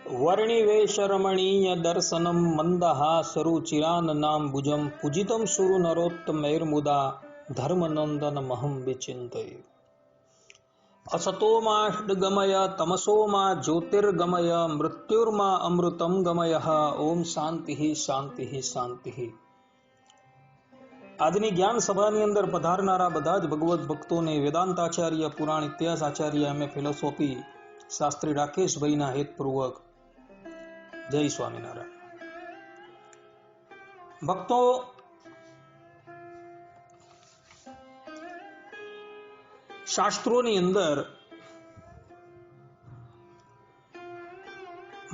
वर्णिवेशरमणीय दर्शनं मन्दहासरुचिराननाम्बुजं पूजितं सुरु नरोत्तमैर्मुदा धर्मनन्दनमहं विचिन्तये। असतो माष्टगमय तमसो मा ज्योतिर्गमय मृत्युर्मा अमृतं गमयः। ओम शांति शांति शांति। આજની જ્ઞાન સભાની અંદર પધારનારા બધા જ ભગવત ભક્તોને વેદાંતાચાર્ય પુરાણ ઇતિહાસ આચાર્ય એમ.એ. ફિલોસોફી શાસ્ત્રી રાકેશભાઈના હેતપૂર્વક જય સ્વામિનારાયણ। ભક્તો, શાસ્ત્રોની અંદર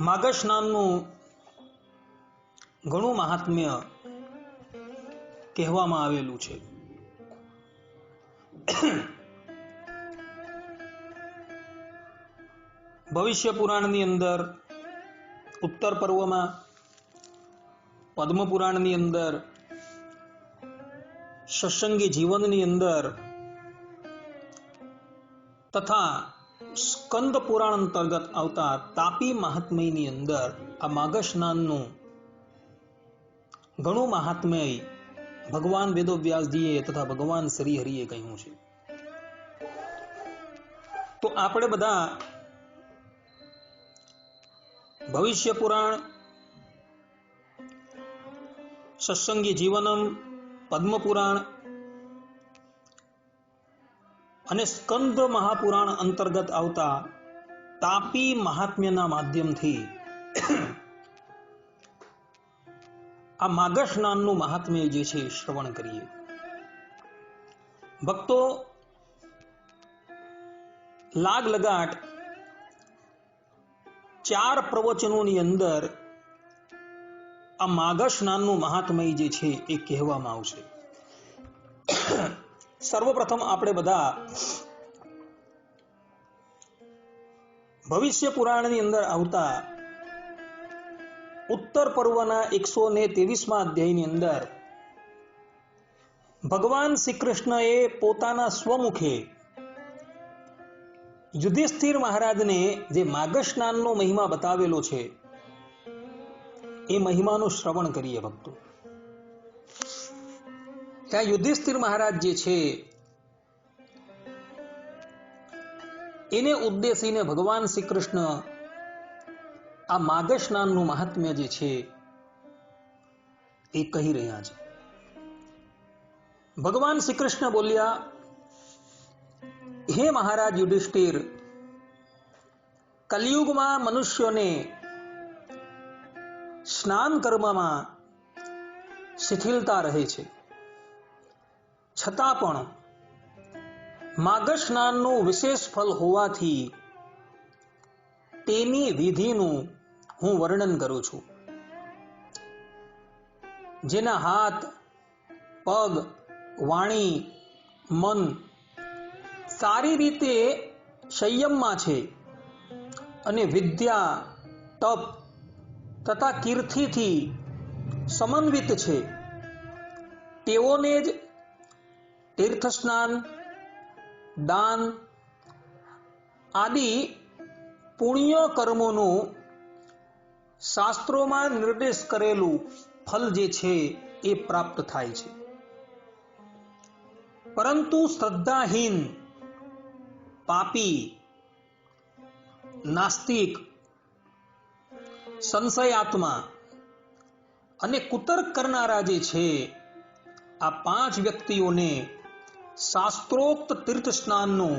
માઘ સ્નાનનું ઘણું મહાત્મ્ય કહેવામાં આવેલું છે। ભવિષ્ય પુરાણની અંદર ઉત્તર પર્વમાં, પદ્મ પુરાણની અંદર, સત્સંગી જીવનની અંદર તથા સ્કંદ પુરાણ અંતર્ગત આવતા તાપી મહાત્મ્યની અંદર આ માઘ સ્નાનનું ઘણું મહાત્મ્ય ભગવાન વેદવ્યાસજીએ તથા ભગવાન શ્રી હરિએ કહ્યું છે। તો આપણે બધા ભવિષ્ય પુરાણ, સત્સંગી જીવનમ, પદ્મ પુરાણ અને સ્કંદ મહાપુરાણ અંતર્ગત આવતા તાપી મહાત્મ્યના માધ્યમથી આ માઘ સ્નાનનું મહાત્મ્ય જે છે શ્રવણ કરીએ। ભક્તો, લાગ લગાટ 4 પ્રવચનોની અંદર આ માઘ સ્નાનનું મહાત્મ્ય જે છે એ કહેવામાં આવશે। સર્વપ્રથમ આપણે બધા ભવિષ્ય પુરાણની અંદર આવતા ઉત્તર પર્વના 123મા અધ્યાયની અંદર ભગવાન શ્રી કૃષ્ણએ પોતાના સ્વમુખે યુધિષ્ઠિર મહારાજને જે માઘ સ્નાનનો મહિમા બતાવેલો છે એ મહિમાનું શ્રવણ કરીએ ભક્તો। ત્યાં યુધિષ્ઠિર મહારાજ જે છે એને ઉદ્દેશીને ભગવાન શ્રી કૃષ્ણ આ માઘ સ્નાનનું મહાત્મ્ય જે છે એ કહી રહ્યા છે। ભગવાન શ્રી કૃષ્ણ બોલ્યા, હે મહારાજ યુધિષ્ઠિર, કલિયુગમાં મનુષ્યોને સ્નાન કર્મમાં શિથિલતા રહે છે, છતાં પણ માઘ સ્નાનનું વિશેષ ફલ હોવાથી તેની વિધિનું હું વર્ણન કરું છું। જેના હાથ, પગ, વાણી, મન સારી રીતે સંયમમાં છે અને વિદ્યા, તપ તથા કીર્તિથી સમન્વિત છે, તેઓને જ તીર્થ સ્નાન, દાન આદિ પુણ્ય કર્મોનું શાસ્ત્રોમાં નિર્દેશ કરેલું ફલ જે છે એ પ્રાપ્ત થાય છે। પરંતુ શ્રદ્ધાહીન, પાપી, નાસ્તિક, સંશયાત્મા અને કુતર્ક કરનારા જે છે આ 5 વ્યક્તિઓને શાસ્ત્રોક્ત તીર્થ સ્નાનનું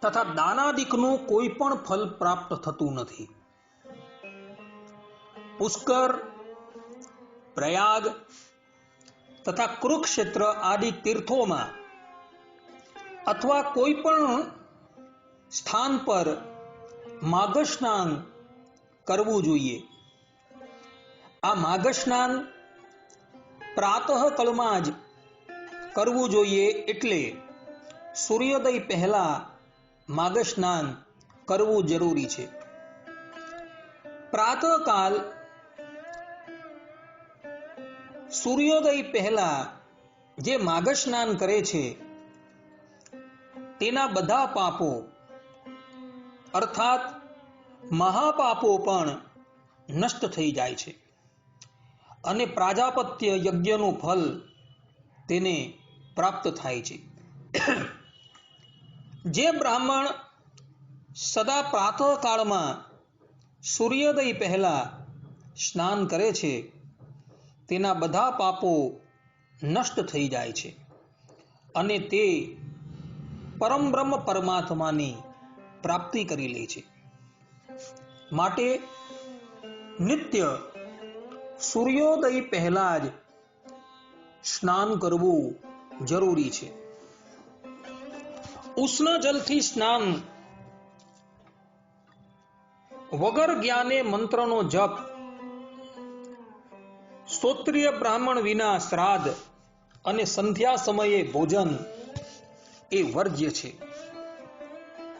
તથા દાનાદિકનું કોઈ પણ ફલ પ્રાપ્ત થતું નથી। પુષ્કર, પ્રયાગ તથા કુરુક્ષેત્ર આદિ તીર્થોમાં અથવા કોઈ પણ સ્થાન પર માઘ સ્નાન કરવું જોઈએ। આ માઘ સ્નાન પ્રાતઃકાળમાં જ કરવું જોઈએ, એટલે સૂર્યોદય પહેલા માઘ સ્નાન કરવું જરૂરી છે। પ્રાતઃકાલ સૂર્યોદય પહેલા જે માઘ સ્નાન કરે છે તેના બધા પાપો અર્થાત મહાપાપો પણ નષ્ટ થઈ જાય છે અને પ્રાજાપત્ય યજ્ઞનું ફલ તેને પ્રાપ્ત થાય છે. જે બ્રાહ્મણ સદા પ્રાતઃકાળમાં સૂર્યોદય પહેલા સ્નાન કરે છે તેના બધા પાપો નષ્ટ થઈ જાય છે અને તે પરમબ્રહ્મ પરમાત્માની પ્રાપ્તિ કરી લે છે. માટે નિત્ય સૂર્યોદય પહેલા જ સ્નાન કરવું જરૂરી છે. ઉષ્ણ જલથી સ્નાન વગર જ્ઞાને મંત્રનો જપ, શ્રોત્રિય બ્રાહ્મણ વિના શ્રાદ્ધ અને સંધ્યા સમયે ભોજન એ વર્જ્ય છે.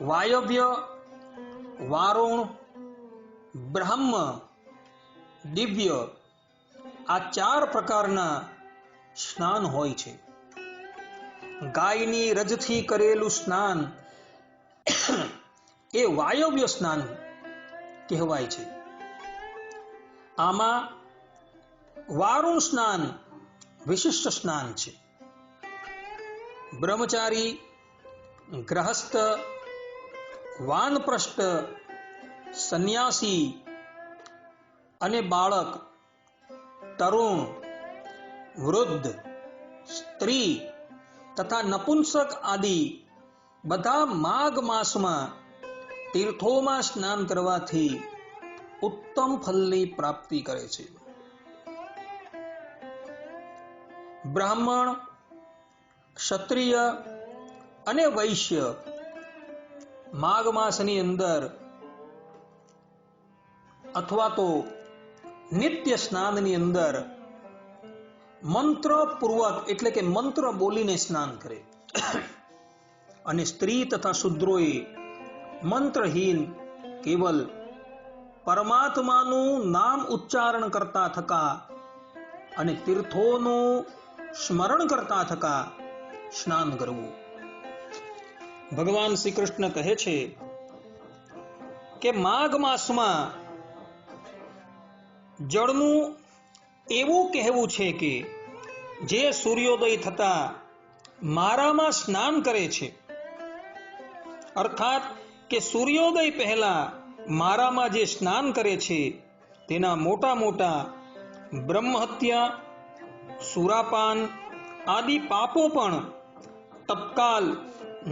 વાયવ્ય, વારુણ, બ્રહ્મ, દિવ્ય આ 4 પ્રકારના સ્નાન હોય છે. ગાયની રજથી કરેલું સ્નાન એ વાયવ્ય સ્નાન કહેવાય છે. આમાં વારુણ સ્નાન વિશિષ્ટ સ્નાન છે. બ્રહ્મચારી, ગ્રહસ્થ, વાનપ્રસ્થ, સંન્યાસી અને બાળક, તરુણ, વૃદ્ધ, સ્ત્રી તથા નપુંસક આદિ બધા માઘ માસમાં તીર્થોમાં સ્નાન કરવાથી ઉત્તમ ફલની પ્રાપ્તિ કરે છે. બ્રાહ્મણ, ક્ષત્રિય અને વૈશ્ય માઘ માસની અંદર અથવા તો નિત્ય સ્નાનની અંદર મંત્રપૂર્વક એટલે કે મંત્ર બોલીને સ્નાન કરે અને સ્ત્રી તથા શૂદ્રોએ મંત્રહીન કેવલ પરમાત્માનું નામ ઉચ્ચારણ કરતા થકા અને તીર્થોનું સ્મરણ કરતા થકા સ્નાન કરવું. ભગવાન શ્રી કૃષ્ણ કહે છે કે માઘ માસમાં જળનું એવું કહેવું છે કે જે સૂર્યોદય થતા મારામાં સ્નાન કરે છે, અર્થાત કે સૂર્યોદય પહેલા મારામાં જે સ્નાન કરે છે તેના મોટા મોટા બ્રહ્મહત્યા, સુરાપાન આદિ પાપો પણ તત્કાલ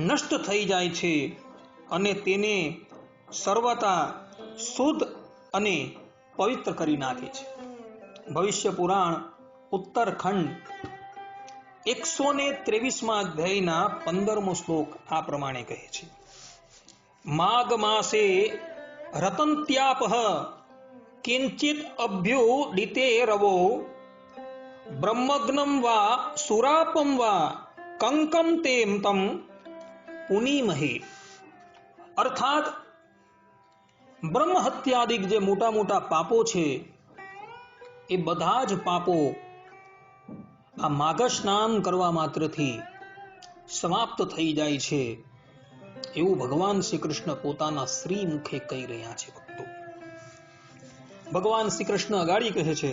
નષ્ટ થઈ જાય છે અને તેને સર્વતા શુદ્ધ અને પવિત્ર કરી નાખે છે. ભવિષ્ય પુરાણ ઉત્તરખંડ 123મા અધ્યાયના 15મો શ્લોક આ પ્રમાણે કહે છે: માઘ માસે રતંત્યાપઃ કિંચિત અભ્યુદિતે રવો બ્રહ્મગ્નમ વા સુરાપમ વા કંકમ તેમ તમ પુનીમહે. અર્થાત બ્રહ્મ હત્યાદિક જે મોટા મોટા પાપો છે એ બધા જ પાપો આ માઘ સ્નાન કરવા માત્રથી સમાપ્ત થઈ જાય છે એવું ભગવાન શ્રી કૃષ્ણ પોતાના શ્રી મુખે કહી રહ્યા છે. ભક્તો, ભગવાન શ્રી કૃષ્ણ અગાડી કહે છે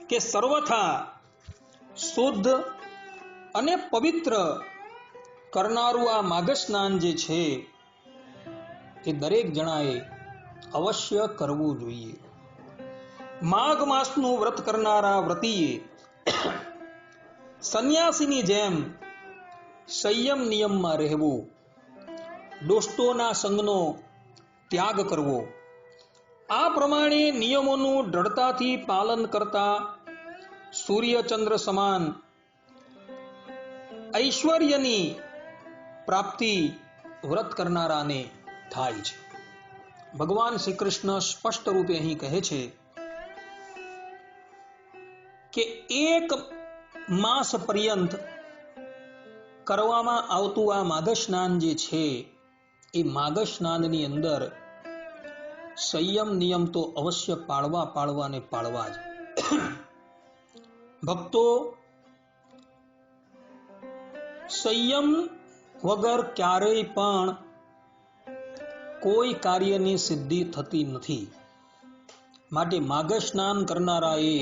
કે સર્વથા શુદ્ધ અને પવિત્ર કરનારું આ માઘ સ્નાન જે છે એ દરેક જણાએ અવશ્ય કરવું જોઈએ. માઘ માસનું વ્રત કરનારા વ્રતીએ સંન્યાસીની જેમ સંયમ નિયમમાં રહેવું, દોસ્તોના સંગનો ત્યાગ કરવો, આ પ્રમાણે નિયમોનું દ્રઢતાથી પાલન કરતા સૂર્ય ચંદ્ર સમાન ઐશ્વર્યની પ્રાપ્તિ વ્રત કરનારાને થાય છે. ભગવાન શ્રી કૃષ્ણ સ્પષ્ટ રૂપે અહીં કહે છે કે 1 માસ પર્યંત કરવામાં આવતું આ માઘ સ્નાન જે છે એ માઘ સ્નાનની અંદર સંયમ નિયમ તો અવશ્ય પાળવા જ. ભક્તો, સંયમ વગર ક્યારેય પણ કોઈ કાર્યની સિદ્ધિ થતી નથી. માટે માઘ સ્નાન કરનારાએ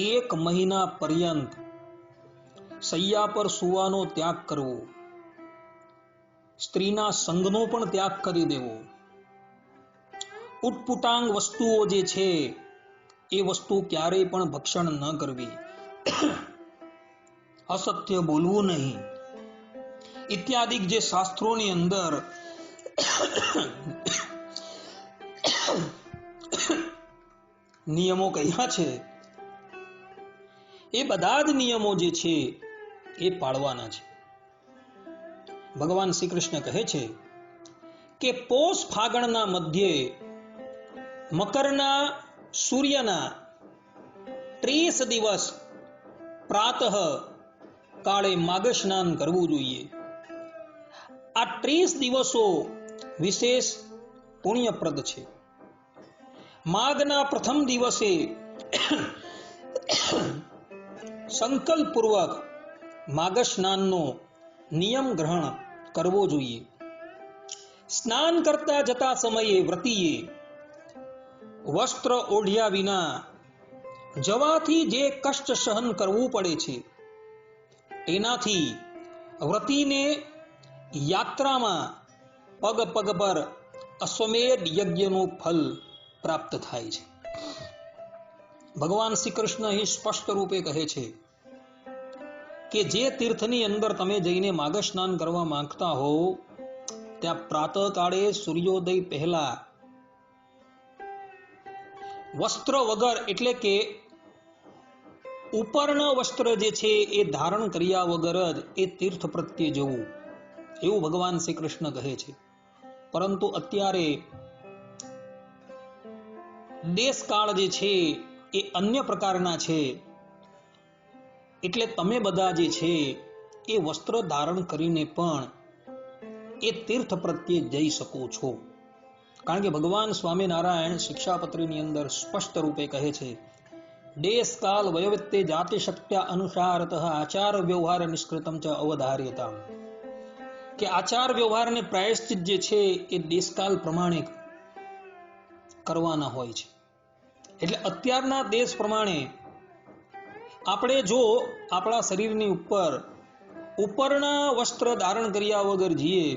1 મહિના પર્યંત શૈયા પર સુવાનો ત્યાગ કરવો, સ્ત્રીના સંગનો પણ ત્યાગ કરી દેવો, ઉટપુટાંગ વસ્તુઓ જે છે એ વસ્તુ ક્યારેય પણ ભક્ષણ ન કરવી, અસત્ય બોલવું નહીં, ઇત્યાદિ જે શાસ્ત્રોની અંદર નિયમો કહ્યા છે એ બધા જ નિયમો જે છે એ પાળવાના છે. ભગવાન શ્રી કૃષ્ણ કહે છે કે પોષ ફાગણના મધ્યે મકરના સૂર્યના 30 દિવસ પ્રાતઃ કાળે માઘ સ્નાન કરવું જોઈએ. આ 30 દિવસો વિશેષ પુણ્યપ્રદ છે. માઘના પ્રથમ દિવસે સંકલ્પ પૂર્વક માઘ સ્નાનનો નિયમ ગ્રહણ કરવો જોઈએ. સ્નાન કરતા જતા સમયે વ્રતીએ વસ્ત્ર ઓઢ્યા વિના જવાથી જે કષ્ટ સહન કરવું પડે છે એનાથી વ્રતીને યાત્રામાં પગ પગ પર અશ્વમેધ યજ્ઞનું ફલ પ્રાપ્ત થાય છે. ભગવાન શ્રી કૃષ્ણ અહીં સ્પષ્ટ રૂપે કહે છે કે જે તીર્થની અંદર તમે જઈને માઘ સ્નાન કરવા માંગતા હો ત્યાં પ્રાતઃકાળે સૂર્યોદય પહેલા વસ્ત્ર વગર એટલે કે ઉપરના વસ્ત્ર જે છે એ ધારણ કર્યા વગર જ એ તીર્થ પ્રત્યે જવું, એવું ભગવાન શ્રી કૃષ્ણ કહે છે. પરંતુ અત્યારે દેશકાળ જે છે એ અન્ય પ્રકારના છે, એટલે તમે બધા જે છે એ વસ્ત્ર ધારણ કરીને પણ એ તીર્થ પ્રત્યે જઈ શકો છો. કારણ કે ભગવાન સ્વામિનારાયણ શિક્ષાપત્રીની અંદર સ્પષ્ટ રૂપે કહે છે દેશ કાલ વયોવૃત્તે જાતિ શક્ત્યા અનુસારતઃ આચાર વ્યવહાર નિષ્કૃતમ ચ અવધાર્યતામ, કે આચાર વ્યવહારને પ્રાયશ્ચિત જે છે એ દેશકાલ પ્રમાણે કરવાના હોય છે. એટલે અત્યારના દેશ પ્રમાણે આપણે જો આપણા શરીરની ઉપર ઉપરના વસ્ત્ર ધારણ કર્યા વગર જઈએ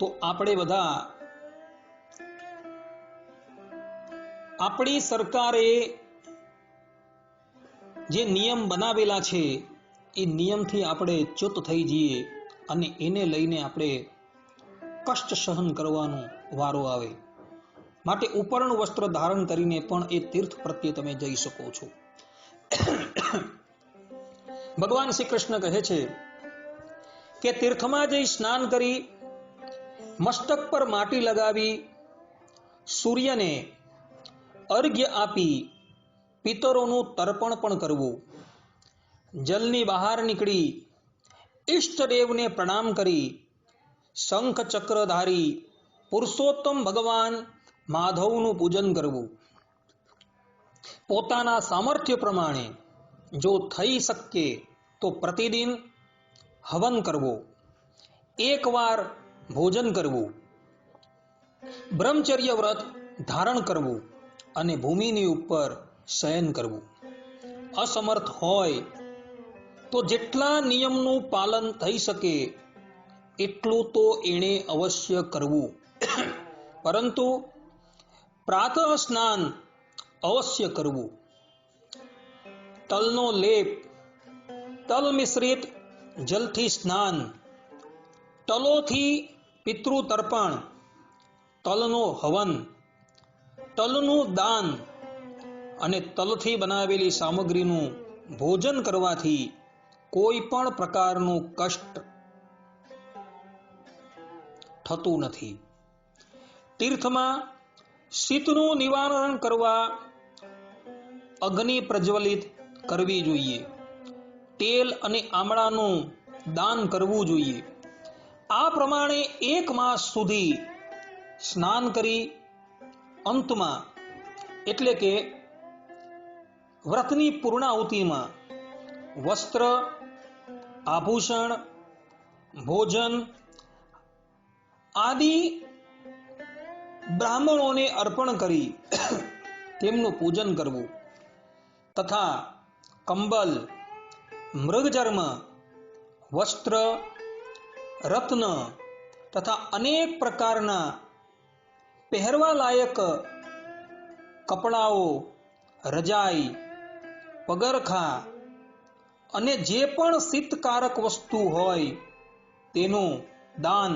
તો આપણે બધા આપણી સરકારે જે નિયમ બનાવેલા છે એ નિયમથી આપણે ચ્યુત થઈ જઈએ અને એને લઈને આપણે કષ્ટ સહન કરવાનો વારો આવે. માટે ઉપરનું વસ્ત્ર ધારણ કરીને પણ એ તીર્થ પ્રત્યે તમે જઈ શકો છો. ભગવાન શ્રી કૃષ્ણ કહે છે કે તીર્થમાં જઈ સ્નાન કરી મસ્તક પર માટી લગાવી સૂર્યને અર્ઘ્ય આપી પિતરોનું તર્પણ પણ કરવું, જલની બહાર નીકળી ઈષ્ટદેવને પ્રણામ કરી શંખ ચક્રધારી પુરુષોત્તમ ભગવાન માધવનું પૂજન કરવું, પોતાના સામર્થ્ય પ્રમાણે જો થઈ શકે તો પ્રતિદિન હવન કરવો, એકવાર ભોજન કરવું, બ્રહ્મચર્ય વ્રત ધારણ કરવું અને ભૂમિની ઉપર શયન કરવું. અસમર્થ હોય તો જેટલા નિયમનું પાલન થઈ શકે એટલું તો એણે અવશ્ય કરવું, પરંતુ પ્રાતઃ સ્નાન અવશ્ય કરવું. તલનો લેપ, તલ મિશ્રિત જલથી સ્નાન, તલોથી પિતૃ તર્પણ, તલનો હવન, તલનું દાન અને તલથી બનાવેલી સામગ્રીનું ભોજન કરવાથી કોઈ પણ પ્રકારનું કષ્ટ થતું નથી. તીર્થમાં શીતનું નિવારણ કરવા અગ્નિ પ્રજ્વલિત કરવી જોઈએ, તેલ અને આમળાનું દાન કરવું જોઈએ. આ પ્રમાણે 1 માસ સુધી સ્નાન કરી અંતમાં એટલે કે વ્રતની પૂર્ણાહુતિમાં વસ્ત્ર, આભૂષણ, ભોજન આદિ બ્રાહ્મણોને અર્પણ કરી તેમનું પૂજન કરવું તથા કંબલ, મૃગચર્મ, વસ્ત્ર, રત્ન તથા અનેક પ્રકારના પહેરવા લાયક કપડાઓ, રજાઈ, પગરખા અને જે પણ શીતકારક વસ્તુ હોય તેનું દાન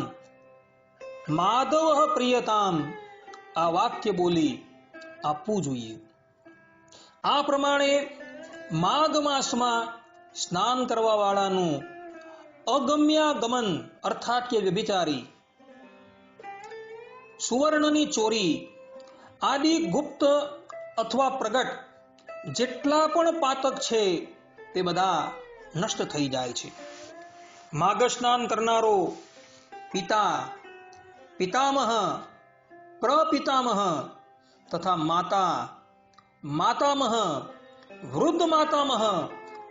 માધવ પ્રિયતામ આ વાક્ય બોલી આપવું જોઈએ. આ પ્રમાણે માઘ માસમાં સ્નાન કરવા વાળાનું અગમ્યાગમન અર્થાત કે વ્યભિચારી, સુવર્ણની ચોરી આદિ ગુપ્ત અથવા પ્રગટ જેટલા પણ પાતક છે તે બધા નષ્ટ થઈ જાય છે. માઘ સ્નાન કરનારો પિતા, પિતામહ, પ્રપિતામહ તથા માતા, માતામહ, વૃદ્ધ માતામહ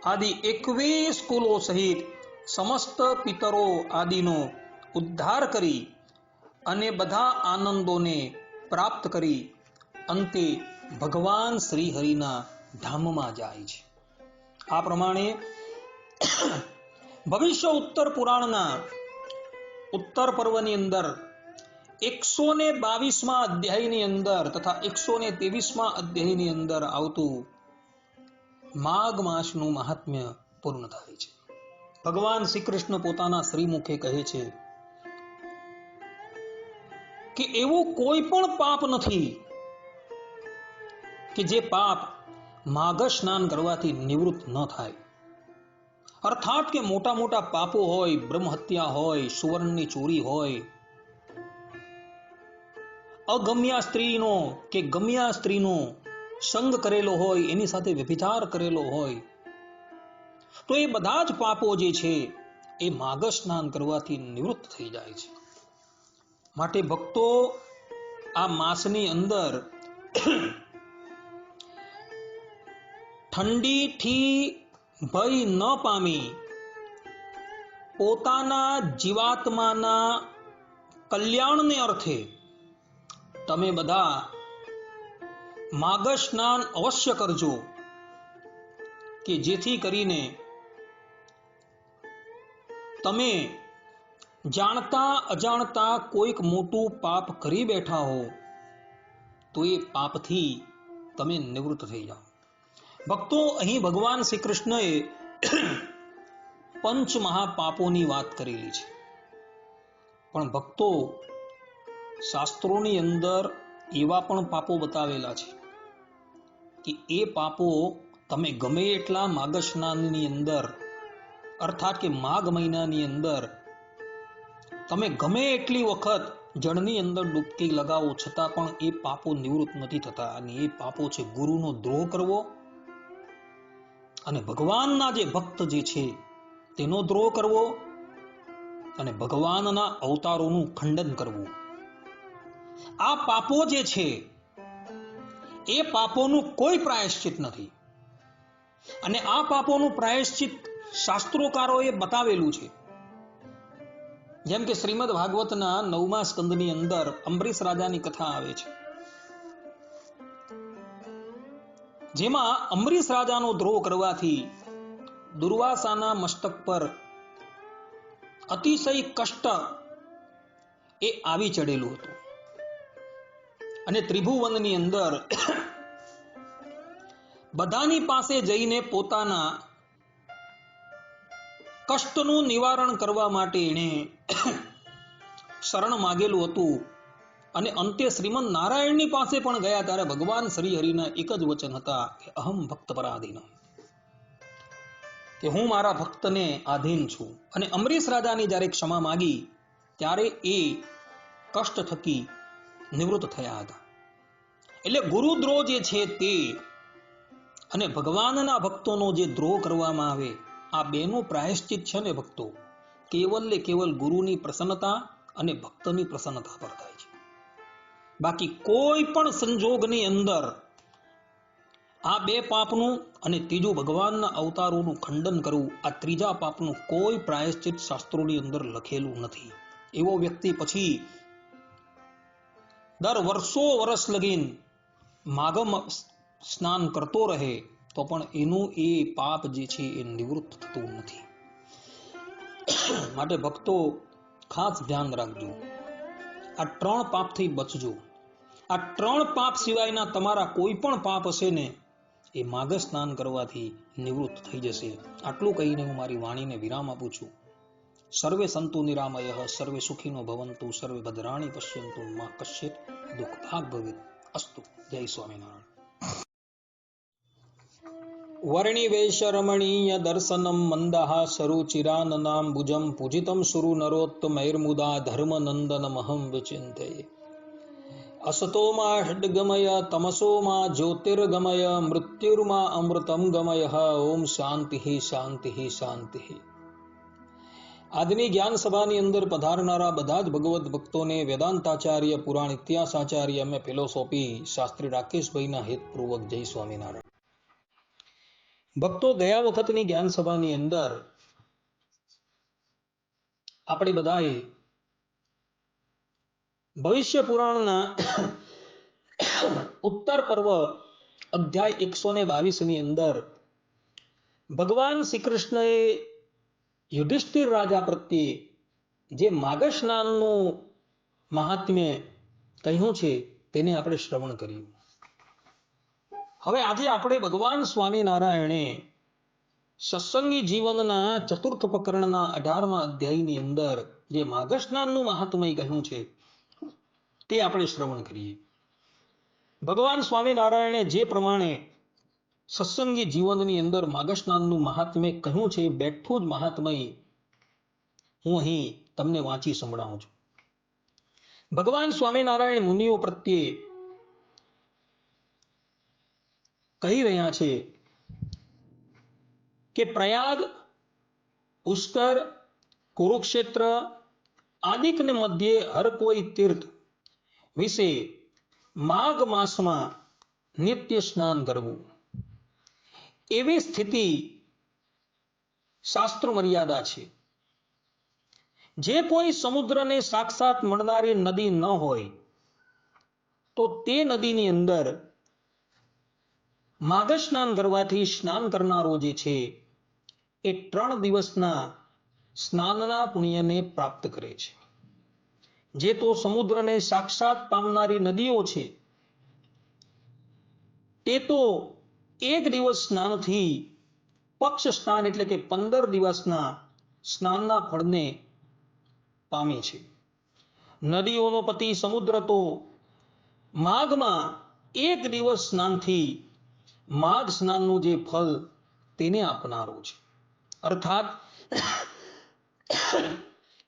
આદિ 21 કુલો સહિત સમસ્ત પિતરો આદિનો ઉદ્ધાર કરી અને બધા આનંદોને પ્રાપ્ત કરી અંતે ભગવાન શ્રી હરિના ધામમાં જાય છે. આ પ્રમાણે ભવિષ્ય ઉત્તર પુરાણના ઉત્તર પર્વની અંદર 122મા અધ્યાયની અંદર તથા 123મા અધ્યાયની અંદર આવતું માઘ માસનું મહાત્મ્ય પૂર્ણ થાય છે. ભગવાન શ્રી કૃષ્ણ પોતાના શ્રીમુખે કહે છે કે એવું કોઈ પણ પાપ નથી કે જે પાપ માઘ સ્નાન કરવાથી નિવૃત્ત ન થાય. અર્થાત કે મોટા મોટા પાપો હોય, બ્રહ્મ હત્યા હોય, સુવર્ણની ચોરી હોય, અગમ્યા સ્ત્રીનો કે ગમ્યા સ્ત્રીનો સંગ કરેલો હોય, એની સાથે વ્યભિચાર કરેલો હોય, તો એ બધા જ પાપો જે છે એ માઘ સ્નાન કરવાથી નિવૃત્ત થઈ જાય છે. માટે ભક્તો આ માસની અંદર ઠંડીથી ભય ન પામી પોતાના જીવાત્માના કલ્યાણને અર્થે તમે બધા માઘ સ્નાન અવશ્ય કરજો કે જેથી કરીને તમે જાણતા અજાણતા કોઈક મોટું પાપ કરી બેઠા હો તો એ પાપથી તમે નિવૃત્ત થઈ જાઓ. ભક્તો, અહીં ભગવાન શ્રી કૃષ્ણએ પંચ મહાપાપોની વાત કરેલી છે, પણ ભક્તો શાસ્ત્રોની અંદર એવા પણ પાપો બતાવેલા છે કે એ પાપો તમે ગમે એટલા માઘ સ્નાનની અંદર અર્થાત કે માઘ મહિનાની અંદર તમે ગમે એટલી વખત જળની અંદર ડૂબકી લગાવો છતાં પણ એ પાપો નિવૃત્ત નથી થતા. અને એ પાપો છે ગુરુનો દ્રોહ કરવો અને ભગવાનના જે ભક્ત જે છે તેનો દ્રોહ કરવો અને ભગવાનના અવતારોનું ખંડન કરવું. આ પાપો જે છે એ પાપોનું કોઈ પ્રાયશ્ચિત નથી. અને આ પાપોનું પ્રાયશ્ચિત શાસ્ત્રોકારોએ બતાવેલું છે. જેમ કે શ્રીમદ ભાગવતના 9મા સ્કંદની અંદર અંબરીશ રાજાની કથા આવે છે, જેમાં અંબરીશ રાજાનો દ્રોહ કરવાથી દુર્વાસાના મસ્તક પર અતિશય કષ્ટ એ આવી ચડેલું હતું. અને ત્રિભુવનની અંદર બધાની પાસે જઈને પોતાના કષ્ટનું નિવારણ કરવા માટે એણે શરણ માગેલું હતું. અને અંતે શ્રીમદ નારાયણની પાસે પણ ગયા ત્યારે ભગવાન શ્રી હરિના એક જ વચન હતા કે અહમ ભક્ત પરાધીન, કે હું મારા ભક્તને આધીન છું. અને અંબરીશ રાજાની જ્યારે ક્ષમા માગી ત્યારે એ કષ્ટ થકી નિવૃત્ત થયા હતા. એટલે ગુરુદ્રોહ જે છે તે અને ભગવાનના ભક્તોનો જે દ્રોહ કરવામાં આવે, આ બેનો પ્રાયશ્ચિત છે ને ભક્તો, કેવલ ને કેવલ ગુરુની પ્રસન્નતા અને ભક્તની પ્રસન્નતા પર થાય છે. બાકી કોઈ પણ સંજોગની અંદર આ બે પાપનું અને ત્રીજું ભગવાનના અવતારોનું ખંડન કરવું, આ ત્રીજા પાપનું કોઈ પ્રાયશ્ચિત શાસ્ત્રોની અંદર લખેલું નથી. એવો વ્યક્તિ પછી દર વર્ષ લગીન માગમ સ્નાન કરતો રહે તો પણ એનું એ પાપ જે છે એ નિવૃત્ત થતું નથી. માટે ભક્તો ખાસ ધ્યાન રાખજો, આ 3 પાપથી બચજો. આ 3 પાપ સિવાયના તમારા કોઈ પણ પાપ હશે ને એ માઘ સ્નાન કરવાથી નિવૃત્ત થઈ જશે. આટલું કહીને હું મારી વાણીને વિરામ આપું છું. સર્વે સંતુ નિરામયઃ, સર્વે સુખીનો ભવંતુ, સર્વે ભદ્રાણી પશ્યંતુ, મા કશ્ચિત દુઃખ ભાગ ભવેત. અસ્તુ. જય સ્વામિનારાયણ. વર્ણિવેશ રમણીય દર્શનમ મંદઃ સરુચિરાનનામ ભુજમ પૂજિતમ સુરુ નરોત્તમૈર્મુદા ધર્મનંદનમહં વિચિંતયે. અસતોમા ષડ્ગમય તમસોમા જ્યોતિર્ગમય મૃત્યુર્મા અમૃતમ ગમય. ઓમ શાંતિ શાંતિ શાંતિ. આજની જ્ઞાન સભાની અંદર પધારનારા બધા જ ભગવત ભક્તોને વેદાંતાચાર્ય પુરાણ ઇતિહાસાચાર્ય અમે ફિલોસોફી શાસ્ત્રી રાકેશભાઈના હેતપૂર્વક જય સ્વામિનારાયણ. ભક્તો, ગયા વખતની જ્ઞાન સભાની અંદર આપણે બધાએ ભવિષ્ય પુરાણના ઉત્તર પર્વ અધ્યાય 122 ની અંદર ભગવાન શ્રી કૃષ્ણએ યુધિષ્ઠિર રાજા પ્રત્યે જે માઘ સ્નાનનું મહાત્મ્ય કહ્યું છે તેને આપણે શ્રવણ કર્યું. હવે આજે આપણે ભગવાન સ્વામિનારાયણે સત્સંગી જીવનના ચતુર્થ પ્રકરણના 18મા અધ્યાયની અંદર જે માઘ સ્નાનનું મહાત્મય કહ્યું છે તે આપણે શ્રવણ કરીએ. ભગવાન સ્વામિનારાયણે જે પ્રમાણે સત્સંગી જીવનની અંદર માઘ સ્નાનનું મહાત્મ્ય કહ્યું છે, બેઠું જ મહાત્મય હું અહીં તમને વાંચી સંભળાવું છું. ભગવાન સ્વામિનારાયણ મુનિઓ પ્રત્યે કહી રહ્યા છે કે પ્રયાગ, પુષ્કર, કુરુક્ષેત્ર આદિકને મધ્યે હર કોઈ તીર્થ વિશે માઘ માસમાં નિત્ય સ્નાન કરવું, એવી સ્થિતિ શાસ્ત્ર મર્યાદા છે. જે કોઈ સમુદ્રને સાક્ષાત મળનારી નદી ન હોય તો તે નદીની અંદર માઘ સ્નાન કરવાથી સ્નાન કરનારો જે છે એ 3 દિવસના સ્નાનના પુણ્યને પ્રાપ્ત કરે છે. જે તો સમુદ્રને સાક્ષાત પામનારી નદીઓ છે તે તો 1 દિવસ સ્નાનથી પક્ષ સ્નાન એટલે કે 15 દિવસના સ્નાનના ફળને પામે છે. નદીઓનો પતિ સમુદ્ર તો માઘમાં 1 દિવસ સ્નાનથી માઘ સ્નાનનું જે ફળ તેને આપનારો છે. અર્થાત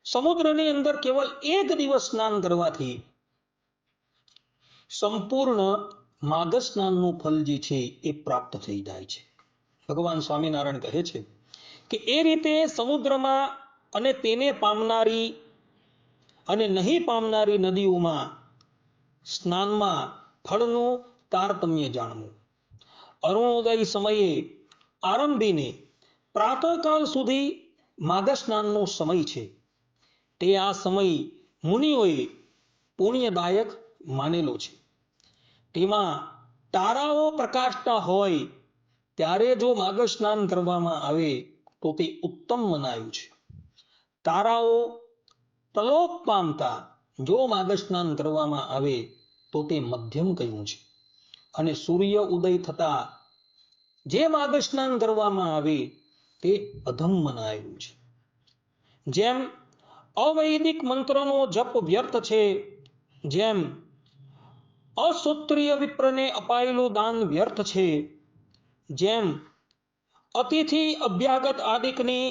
સમુદ્રની અંદર કેવલ 1 દિવસ સ્નાન કરવાથી સંપૂર્ણ માઘ સ્નાનનું ફળ જે છે એ પ્રાપ્ત થઈ જાય છે. ભગવાન સ્વામિનારાયણ કહે છે કે એ રીતે સમુદ્રમાં અને તેને પામનારી અને નહીં પામનારી નદીઓમાં સ્નાનમાં ફળનું તારતમ્ય જાણવું. અરુણોદય સમયે આરંભીને પ્રાતઃકાલ સુધી માઘ સ્નાનનો સમય છે. તે આ સમય મુનિઓએ પુણ્યદાયક માનેલો છે. તેમાં તારાઓ પ્રકાશતા હોય ત્યારે જો માઘ સ્નાન કરવામાં આવે તો તે ઉત્તમ મનાયું છે. તારાઓ તલોપ પામતા જો માઘ સ્નાન કરવામાં આવે તો તે મધ્યમ કહ્યું છે. અને સૂર્ય ઉદય થતા જે માઘ સ્નાન કરવામાં આવે તે અધમ મનાયું છે. જેમ અવૈદિક મંત્રનો જપ વ્યર્થ છે, જેમ અસૂત્રીય વિપ્રને અપાયેલું દાન વ્યર્થ છે, જેમ અતિથિ અભ્યાગત આદિકની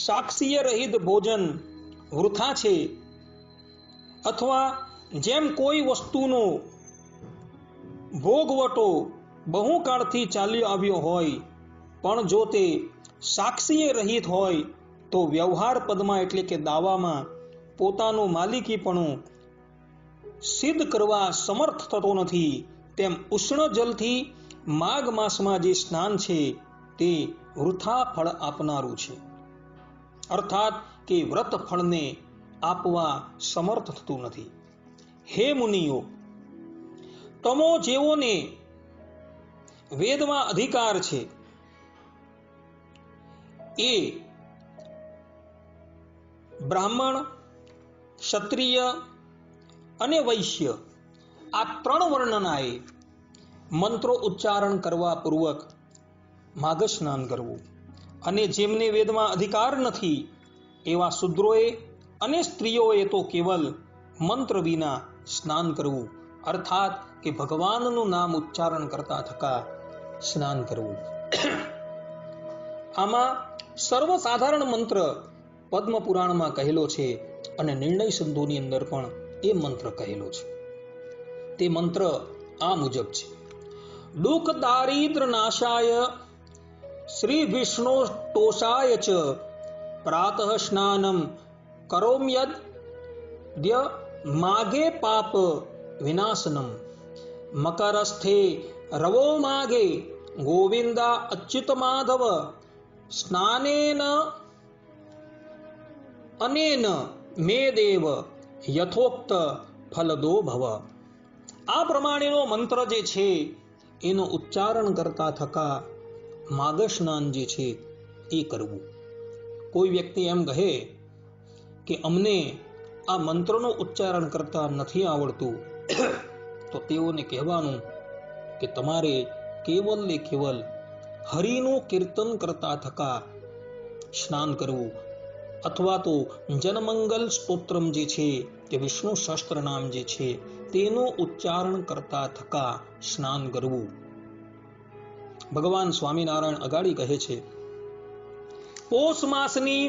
સાક્ષીય રહિત ભોજન વૃથા છે, અથવા જેમ કોઈ વસ્તુનો ભોગવટો બહુ કાળથી ચાલ્યો આવ્યો હોય પણ જો તે સાક્ષીય રહિત હોય તો વ્યવહાર પદમાં એટલે કે દાવામાં પોતાનું માલિકીપણું સિદ્ધ કરવા સમર્થ થતો નથી, તેમ ઉષ્ણ જલથી માઘ માસમાં જે સ્નાન છે તે વૃથા ફળ આપનારું છે. અર્થાત કે વ્રત ફળને આપવા સમર્થ થતું નથી. હે મુનિઓ, તમો જેઓને વેદમાં અધિકાર છે એ બ્રાહ્મણ, ક્ષત્રિય અને વૈશ્ય આ 3 વર્ણનાએ મંત્રો ઉચ્ચારણ કરવા પૂર્વક માઘ સ્નાન કરવું, અને જેમને વેદમાં અધિકાર નથી એવા શૂદ્રોએ અને સ્ત્રીઓએ તો કેવલ મંત્ર વિના સ્નાન કરવું, અર્થાત કે ભગવાનનું નામ ઉચ્ચારણ કરતા થકા સ્નાન કરવું. આમાં સર્વસાધારણ મંત્ર પદ્મ પુરાણમાં કહેલો છે અને નિર્ણય સંધોની અંદર પણ એ મંત્ર કહેલો છે. તે મંત્ર આ મુજબ છે: દુઃખ દારિદ્ર નાશાય શ્રી વિષ્ણુ તોષાય ચ પ્રાતઃ સ્નાનમ કરોમ્યદ્ય માગે પાપ વિનાશનમ મકરસ્થે રવો માગે ગોવિંદા અચ્યુત માધવ સ્નાનેન અનેન મે દેવ યથોક્ત ફલદો ભવ. આ પ્રમાણેનો મંત્ર જે છે એનો ઉચ્ચારણ કરતા થકા માઘ સ્નાન જે છે એ કરવું. કોઈ વ્યક્તિ એમ કહે કે અમને આ મંત્રનો ઉચ્ચારણ કરતા નથી આવડતું, તો તેઓને કહેવાનું કે તમારે કેવલ ને કેવલ હરિનું કીર્તન કરતા થકા સ્નાન કરવું, અથવા તો જનમંગલ સ્તોત્રમ જે છે કે વિષ્ણુ સહસ્ત્ર નામ જે છે તેનું ઉચ્ચારણ કરતા થકા સ્નાન કરવું. ભગવાન સ્વામિનારાયણ અગાડી કહે છે, પોષ માસની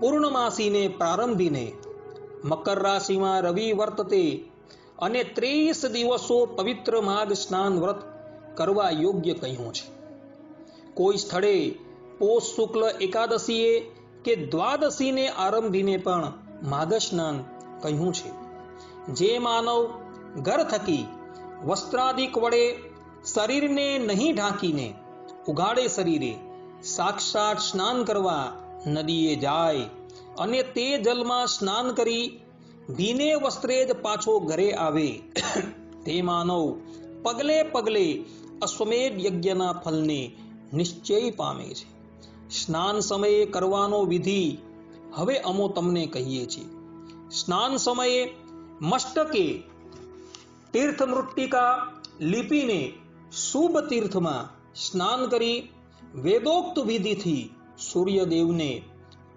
પૂર્ણમાસીને પ્રારંભીને મકર રાશિમાં રવિ વર્તતે અને 30 દિવસો પવિત્ર માઘ સ્નાન વ્રત કરવા યોગ્ય કહ્યું છે. કોઈ સ્થળે પોષ શુક્લ એકાદશીએ કે દ્વાદશીને આરંભીને પણ માઘ સ્નાન કહ્યું છે. જે માનવ ઘર થકી વસ્ત્રાદિક વડે શરીરને નહીં ઢાંકીને ઉઘાડે શરીરે સાક્ષાત સ્નાન કરવા નદીએ જાય અને તે જલમાં સ્નાન કરી ભીને વસ્ત્રે જ પાછો ઘરે આવે, તે માનવ પગલે પગલે અશ્વમેધ યજ્ઞના ફલને નિશ્ચય પામે છે. સ્નાન સમયે કરવાનો વિધિ હવે અમો તમને કહીએ છીએ. સ્નાન સમયે મસ્તકે તીર્થ મૃત્તિકા લીપીને શુભ તીર્થમાં સ્નાન કરી વેદોક્ત વિધિથી સૂર્યદેવને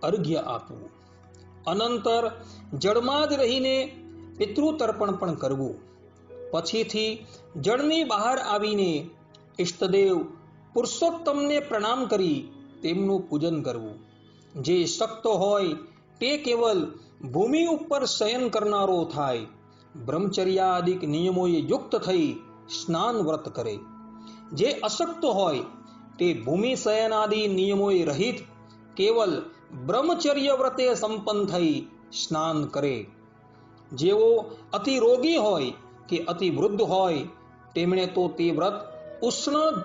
અર્ઘ્ય આપવું. અનંતર જળમાં જ રહીને પિતૃતર્પણ પણ કરવું. પછીથી જળની બહાર આવીને ઇષ્ટદેવ પુરુષોત્તમને પ્રણામ કરી તેમનું પૂજન કરવું. જે શક્ત હોય તે કેવલ ભૂમિ ઉપર શયન કરનારો થાય, બ્રહ્મચર્યાદિક નિયમોએ યુક્ત થઈ સ્નાન વ્રત કરે. જે અશક્ત હોય તે ભૂમિ શયનાદિ નિયમોએ રહિત કેવલ બ્રહ્મચર્ય વ્રતે સંપન્ન થઈ સ્નાન કરે. જેઓ અતિ રોગી હોય કે અતિ વૃદ્ધ હોય તેમણે તો તે વ્રત ઉષ્ણ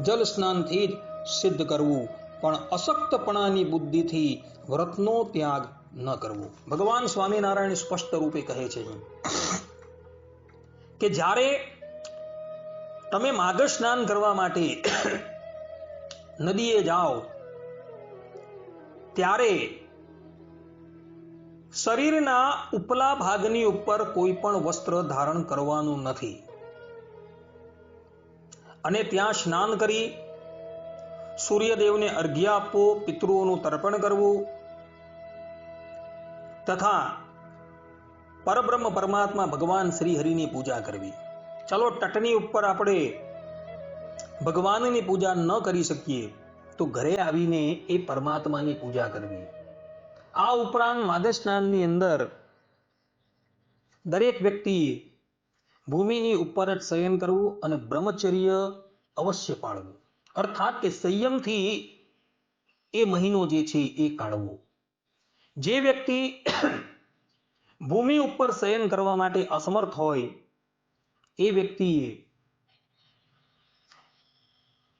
જલ સ્નાનથી જ સિદ્ધ કરવું, પણ અશક્તપણાની બુદ્ધિથી વ્રતનો ત્યાગ ન કરવો. ભગવાન સ્વામિનારાયણ સ્પષ્ટ રૂપે કહે છે કે જ્યારે તમે માઘ સ્નાન કરવા માટે નદીએ જાઓ ત્યારે શરીરના ઉપલા ભાગની ઉપર કોઈ પણ વસ્ત્ર ધારણ કરવાનું નથી, અને ત્યાં સ્નાન કરી સૂર્યદેવને અર્ઘ્ય આપવો, પિતૃઓનું તર્પણ કરવું તથા પરબ્રહ્મ પરમાત્મા ભગવાન શ્રી હરિની પૂજા કરવી. ચલો તટની ઉપર આપણે ભગવાનની પૂજા ન કરી શકીએ તો ઘરે આવીને એ પરમાત્માની પૂજા કરવી. આ ઉપરાંત માઘ સ્નાનની અંદર દરેક વ્યક્તિએ ભૂમિની ઉપર જ શયન કરવું અને બ્રહ્મચર્ય અવશ્ય પાળવું, અર્થાત કે સંયમથી એ મહિનો જે છે એ કાઢવો. જે વ્યક્તિ ભૂમિ ઉપર શયન કરવા માટે અસમર્થ હોય એ વ્યક્તિએ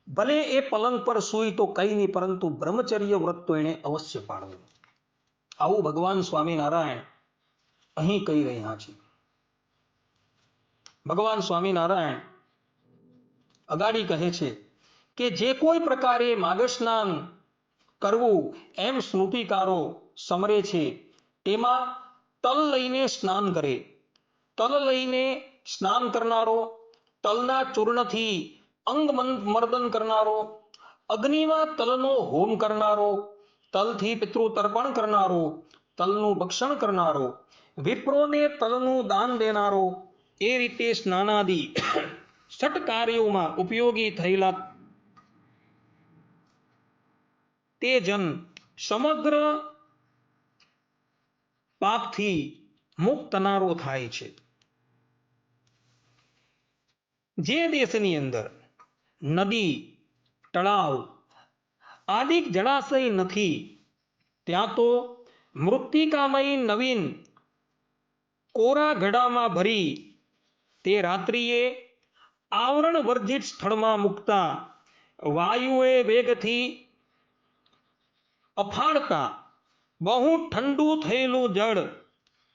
ભલે એ પલંગ પર સૂઈ તો કઈ નહીં, પરંતુ બ્રહ્મચર્ય વ્રત તો એને અવશ્ય પાળવું. આવું ભગવાન સ્વામિનારાયણ અહીં કહી રહ્યા છે. ભગવાન સ્વામિનારાયણ અગાડી કહે છે કે જે કોઈ પ્રકારે માઘ સ્નાન કરવું એમ સ્મૃતિકારો સમરે છે, તેમાં તલ લઈને સ્નાન કરે. તલ લઈને સ્નાન કરનારો, તલના ચૂર્ણથી અંગ મર્દન કરનારો, અગ્નિમાં તલનો હોમ કરનારો, તલથી પિતૃ તર્પણ કરનારો, તલનું ભક્ષણ કરનારો, વિપ્રોને તલનું દાન દેનારો, એ રીતે સ્નાનાદિ ષટ કાર્યોમાં ઉપયોગી થયેલા તે જન સમગ્ર પાપથી મુક્ત થનારો થાય છે. જે દેશની અંદર નદી, તળાવ આદિ જળાશય નથી, ત્યાં તો મૃત્તિકામય નવીન કોરા ઘડામાં ભરી તે રાત્રિએ આવરણ વર્જિત સ્થળમાં મૂકતા વાયુએ વેગથી અફાળતા બહુ ઠંડુ થયેલું જળ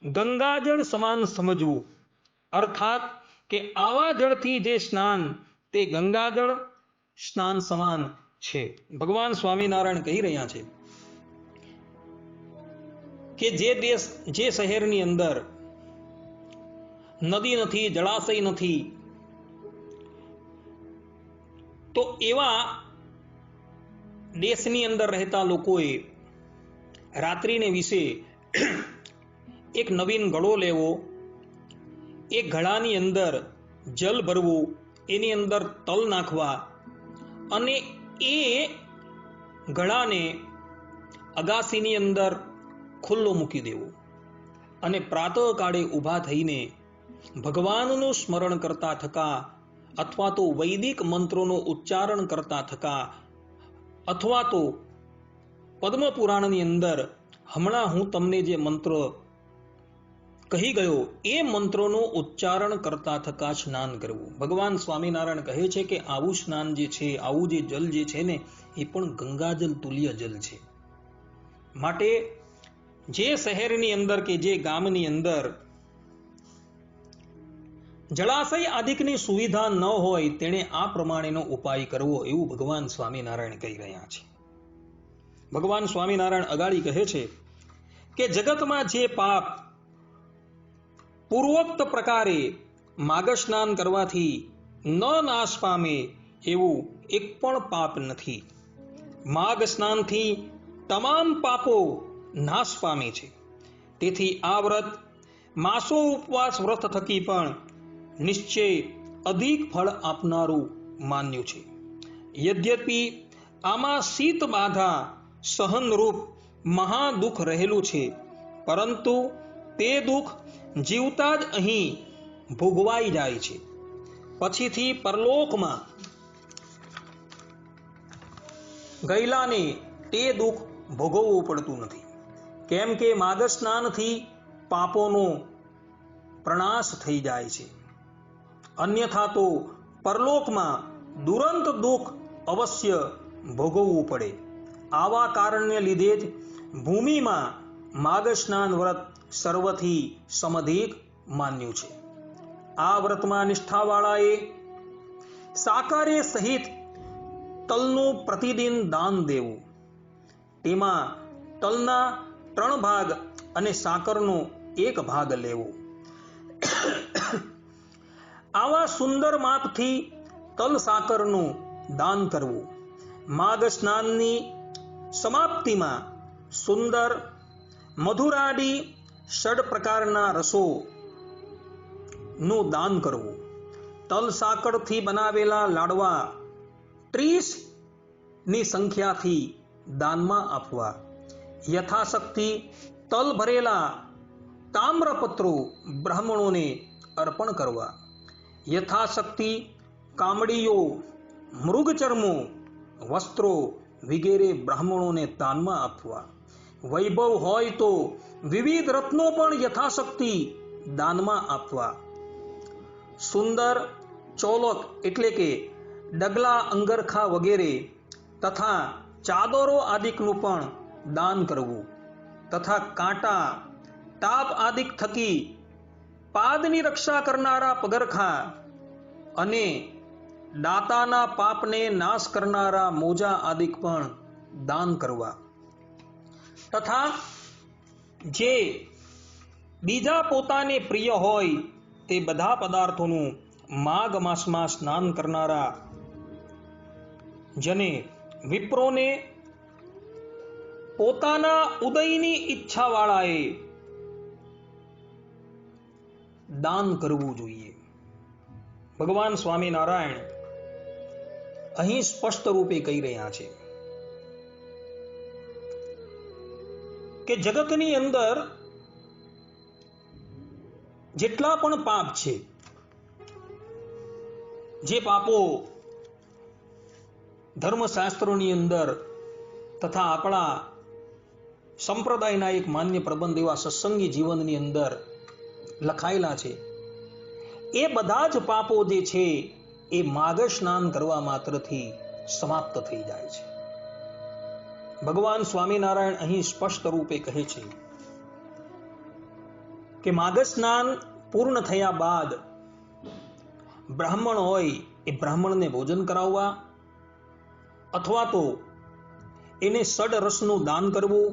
ગંગાજળ સમાન સમજવું. અર્થાત કે આવા જળથી જે સ્નાન તે ગંગાજળ સ્નાન સમાન છે. ભગવાન સ્વામિનારાયણ કહી રહ્યા છે કે જે દેશ, જે શહેરની અંદર નદી નથી, જળાશય નથી, તો એવા દેશની અંદર રહેતા લોકોએ રાત્રિને વિશે એક નવીન ઘડો લેવો, એ ઘડાની અંદર જલ ભરવું, એની અંદર તલ નાખવા અને એ ઘડાને અગાસીની અંદર ખુલ્લો મૂકી દેવો અને પ્રાતઃકાળે ઊભા થઈને ભગવાનનું સ્મરણ કરતા થકા અથવા તો વૈદિક મંત્રોનો ઉચ્ચારણ કરતા થકા અથવા તો પદ્મ પુરાણની અંદર હમણાં હું તમને જે મંત્ર કહી ગયો એ મંત્રોનું ઉચ્ચારણ કરતા થકા સ્નાન કરવું. ભગવાન સ્વામિનારાયણ કહે છે કે આવું સ્નાન જે છે, આવું જે જલ જે છે ને, એ પણ ગંગાજલ તુલ્ય જલ છે. માટે જે શહેરની અંદર કે જે ગામની અંદર જળાશય આદિકની સુવિધા ન હોય તેણે આ પ્રમાણેનો ઉપાય કરવો, એવું ભગવાન સ્વામિનારાયણ કહી રહ્યા છે. ભગવાન સ્વામિનારાયણ અગાડી કહે છે કે જગતમાં જે પાપ પૂર્વોક્ત પ્રકારે માઘ સ્નાન કરવાથી ન નાશ પામે એવું એક પણ પાપ નથી. માઘ સ્નાનથી તમામ પાપો નાશ પામે છે. તેથી આ વ્રત માસો ઉપવાસ વ્રત થકી પણ નિશ્ચય અધિક ફળ આપનારું માન્યું છે. યદ્યપિ આમાં શીત બાધા સહનરૂપ મહાદુઃખ રહેલું છે, પરંતુ તે દુઃખ જીવતા જ અહીં ભોગવાઈ જાય છે. પછીથી પરલોકમાં ગયેલાને તે દુઃખ ભોગવવું પડતું નથી. કેમ કે માઘ સ્નાનથી પાપોનો પ્રણાશ થઈ જાય છે. અન્યથા તો પરલોકમાં દુરંત દુઃખ અવશ્ય ભોગવવું પડે. આવા કારણને લીધે જ ભૂમિમાં માઘ સ્નાન વ્રત સર્વથી સમધિક માન્યું છે. આ વ્રતમાં નિષ્ઠાવાળાએ સાકરે સહિત તલનું પ્રતિદિન દાન દેવું. તેમાં તલના 3 ભાગ અને સાકરનો 1 ભાગ લેવો. આવા સુંદર માપથી તલ સાકરનું દાન કરવું. માઘ સ્નાનની સમાપ્તિમાં સુંદર મધુરાડી 6 પ્રકારના રસો નું દાન કરવું. તલ સાકરથી બનાવેલા લાડવા 30 ની સંખ્યાથી દાનમાં આપવા. યથાશક્તિ તલ ભરેલા તામ્રપત્રો બ્રાહ્મણોને અર્પણ કરવા. યથાશક્તિ કામડીઓ, મૃગચર્મો, વસ્ત્રો વગેરે બ્રાહ્મણોને દાનમાં આપવા. વૈભવ હોય તો વિવિધ રત્નો પણ યથાશક્તિ દાનમાં આપવા. સુંદર ચોલક એટલે કે ડગલા, અંગરખા વગેરે તથા ચાદરો આદિકનું પણ દાન કરવું. તથા કાંટા તાપ આદિક થકી પાદની રક્ષા કરનારા પગરખા અને દાતાના પાપને નાશ કરનારા મોજા આદિક પણ દાન કરવા તથા જે બીજા પોતાને પ્રિય હોય તે બધા પદાર્થોનું માઘ માસમાં સ્નાન કરનારા જને વિપ્રોને પોતાના ઉદયની ઈચ્છા વાળાએ દાન કરવું જોઈએ. ભગવાન સ્વામિનારાયણ અહીં સ્પષ્ટ રૂપે કહી રહ્યા છે કે જગતની અંદર જેટલા પણ પાપ છે, જે પાપો ધર્મશાસ્ત્રોની અંદર તથા આપણા સંપ્રદાયના એક માન્ય પ્રબંધ એવા સત્સંગી જીવનની અંદર લખાયેલા છે, એ બધા જ પાપો જે છે એ માઘ સ્નાન કરવા માત્રથી સમાપ્ત થઈ જાય છે. ભગવાન સ્વામિનારાયણ અહીં સ્પષ્ટ રૂપે કહે છે કે માઘ સ્નાન પૂર્ણ થયા બાદ બ્રાહ્મણ હોય એ બ્રાહ્મણને ભોજન કરાવવા અથવા તો એને ષડરસનું દાન કરવું,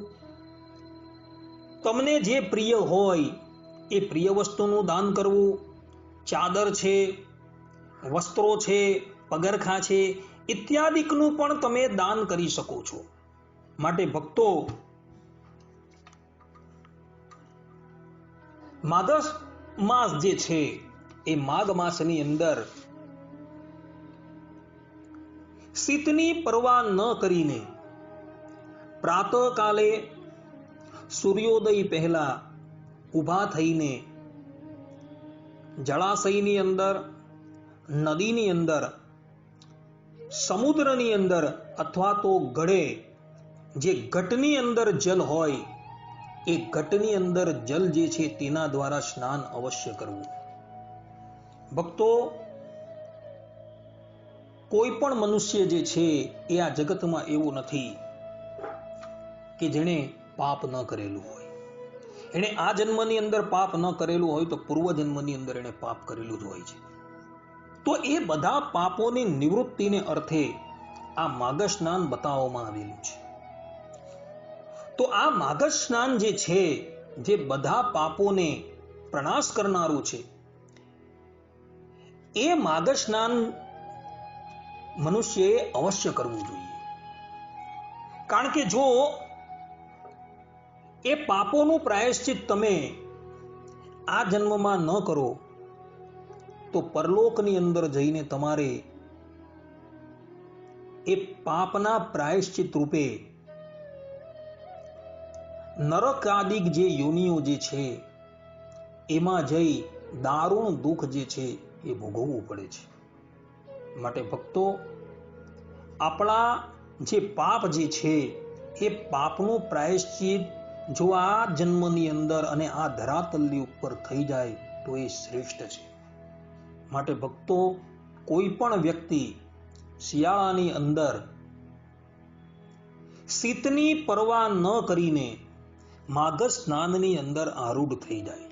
તમને જે પ્રિય હોય એ પ્રિય વસ્તુનું દાન કરવું, ચાદર છે, વસ્ત્રો છે, પગરખા છે ઇત્યાદિકનું પણ તમે દાન કરી શકો છો. માટે ભક્તો માઘ માસ જે છે એ માઘ માસની અંદર શીતની પરવા ન કરીને પ્રાતઃકાલે સૂર્યોદય પહેલા ઊભા થઈને જળાશયની અંદર, નદીની અંદર, સમુદ્રની અંદર અથવા તો ગળે જે ઘટની અંદર જલ હોય એ ઘટની અંદર જલ જે છે તેના દ્વારા સ્નાન અવશ્ય કરવું. ભક્તો, કોઈ પણ મનુષ્ય જે છે એ આ જગતમાં એવું નથી કે જેણે પાપ ન કરેલું હોય. એણે આ જન્મની અંદર પાપ ન કરેલું હોય તો પૂર્વ જન્મની અંદર એણે પાપ કરેલું જ હોય છે. તો એ બધા પાપોની નિવૃત્તિને અર્થે આ માઘ સ્નાન બતાવવામાં આવેલું છે. તો આ માઘ સ્નાન જે છે, જે બધા પાપોને પ્રનાશ કરનારું છે, એ માઘ સ્નાન મનુષ્યએ અવશ્ય કરવું જોઈએ. કારણ કે જો એ પાપોનું પ્રાયશ્ચિત તમે આ જન્મમાં ન કરો તો પરલોકની અંદર જઈને તમારે એ પાપના પ્રાયશ્ચિત રૂપે નરકાદિક જે યોનિઓ જે છે એમાં જઈ દારૂણ દુઃખ જે છે એ ભોગવવું પડે છે. માટે ભક્તો, આપણા જે પાપ જે છે એ પાપનું પ્રાયશ્ચિત જો આ જન્મની અંદર અને આ ધરાતલની ઉપર થઈ જાય તો એ શ્રેષ્ઠ છે. માટે ભક્તો, કોઈ પણ વ્યક્તિ શિયાળાની અંદર શીતની પરવા ન કરીને માઘ સ્નાનની અંદર આરૂઢ થઈ જાય.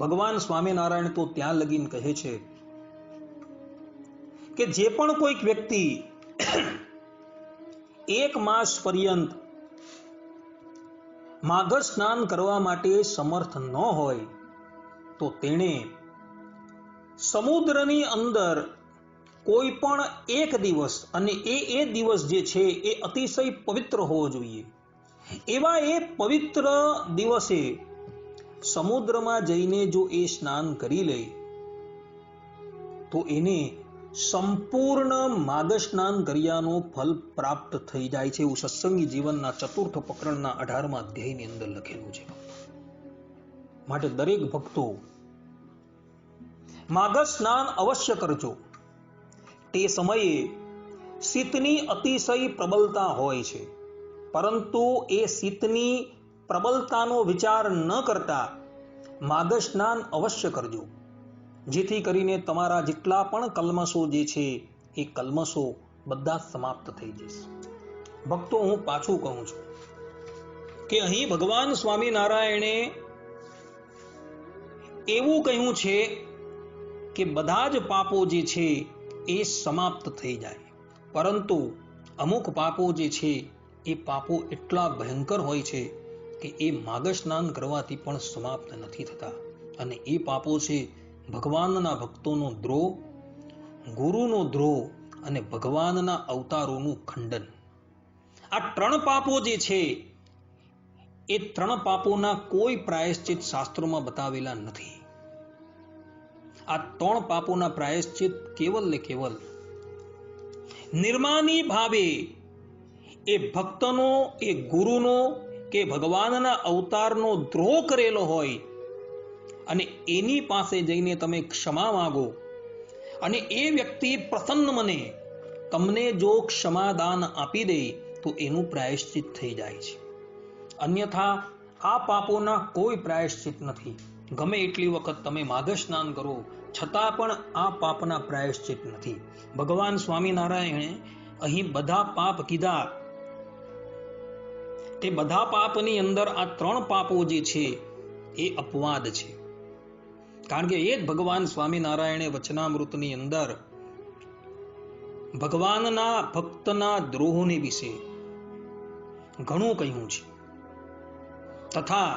ભગવાન સ્વામિનારાયણ તો ત્યાં લગીન કહે છે કે જે પણ કોઈક વ્યક્તિ એક માસ પર્યંત માઘ સ્નાન કરવા માટે સમર્થ ન હોય તો તેણે સમુદ્રની અંદર કોઈ પણ એક દિવસ, અને એ દિવસ જે છે એ અતિશય પવિત્ર હોવો જોઈએ, એવા એ પવિત્ર દિવસે સમુદ્રમાં જઈને જો એ સ્નાન કરી લે તો એને સંપૂર્ણ માઘ સ્નાન કર્યાનું ફલ પ્રાપ્ત થઈ જાય છે. એવું સત્સંગી જીવનના ચતુર્થ પ્રકરણના 18મા અધ્યાયની અંદર લખેલું છે. માટે દરેક ભક્તો માઘ સ્નાન અવશ્ય કરજો. તે સમયે શીતની અતિશય પ્રબલતા હોય છે, પરંતુ એ શીતની પ્રબલતાનો વિચાર ન કરતા માઘ સ્નાન અવશ્ય કરજો, જેથી કરીને તમારા જેટલા પણ કલ્મશો જે છે એ કલ્મશો બધા સમાપ્ત થઈ જશે. ભક્તો, હું પાછું કહું છું કે અહીં ભગવાન સ્વામિનારાયણે એવું કહ્યું છે કે બધા જ પાપો જે છે એ સમાપ્ત થઈ જાય, પરંતુ અમુક પાપો જે છે એ પાપો એટલા ભયંકર હોય છે કે એ માઘ સ્નાન કરવાથી પણ સમાપ્ત નથી થતા. અને એ પાપો છે ભગવાનના ભક્તોનો દ્રોહ, ગુરુનો દ્રોહ અને ભગવાનના અવતારોનું ખંડન. આ 3 પાપો જે છે એ 3 પાપોના કોઈ પ્રાયશ્ચિત શાસ્ત્રોમાં બતાવેલા નથી. આ 3 પાપોના પ્રાયશ્ચિત કેવલ ને કેવલ નિર્માની ભાવે એ ભક્તનો, એ ગુરુનો કે ભગવાનના અવતારનો દ્રોહ કરેલો હોય અને એની પાસે જઈને તમે ક્ષમા માંગો અને એ વ્યક્તિ પ્રસન્ન મને તમને જો ક્ષમાદાન આપી દે તો એનું પ્રાયશ્ચિત થઈ જાય છે. અન્યથા આ પાપોના કોઈ પ્રાયશ્ચિત નથી. ગમે એટલી વખત તમે માઘ સ્નાન કરો છતાં પણ આ પાપના પ્રાયશ્ચિત નથી. ભગવાન સ્વામિનારાયણે અહીં બધા પાપ કીધા. તે બધા પાપની અંદર આ 3 પાપો જે છે એ અપવાદ છે. કારણ કે એ જ ભગવાન સ્વામિનારાયણે વચનામૃતની અંદર ભગવાનના ભક્તના દ્રોહોને વિશે ઘણું કહ્યું છે, તથા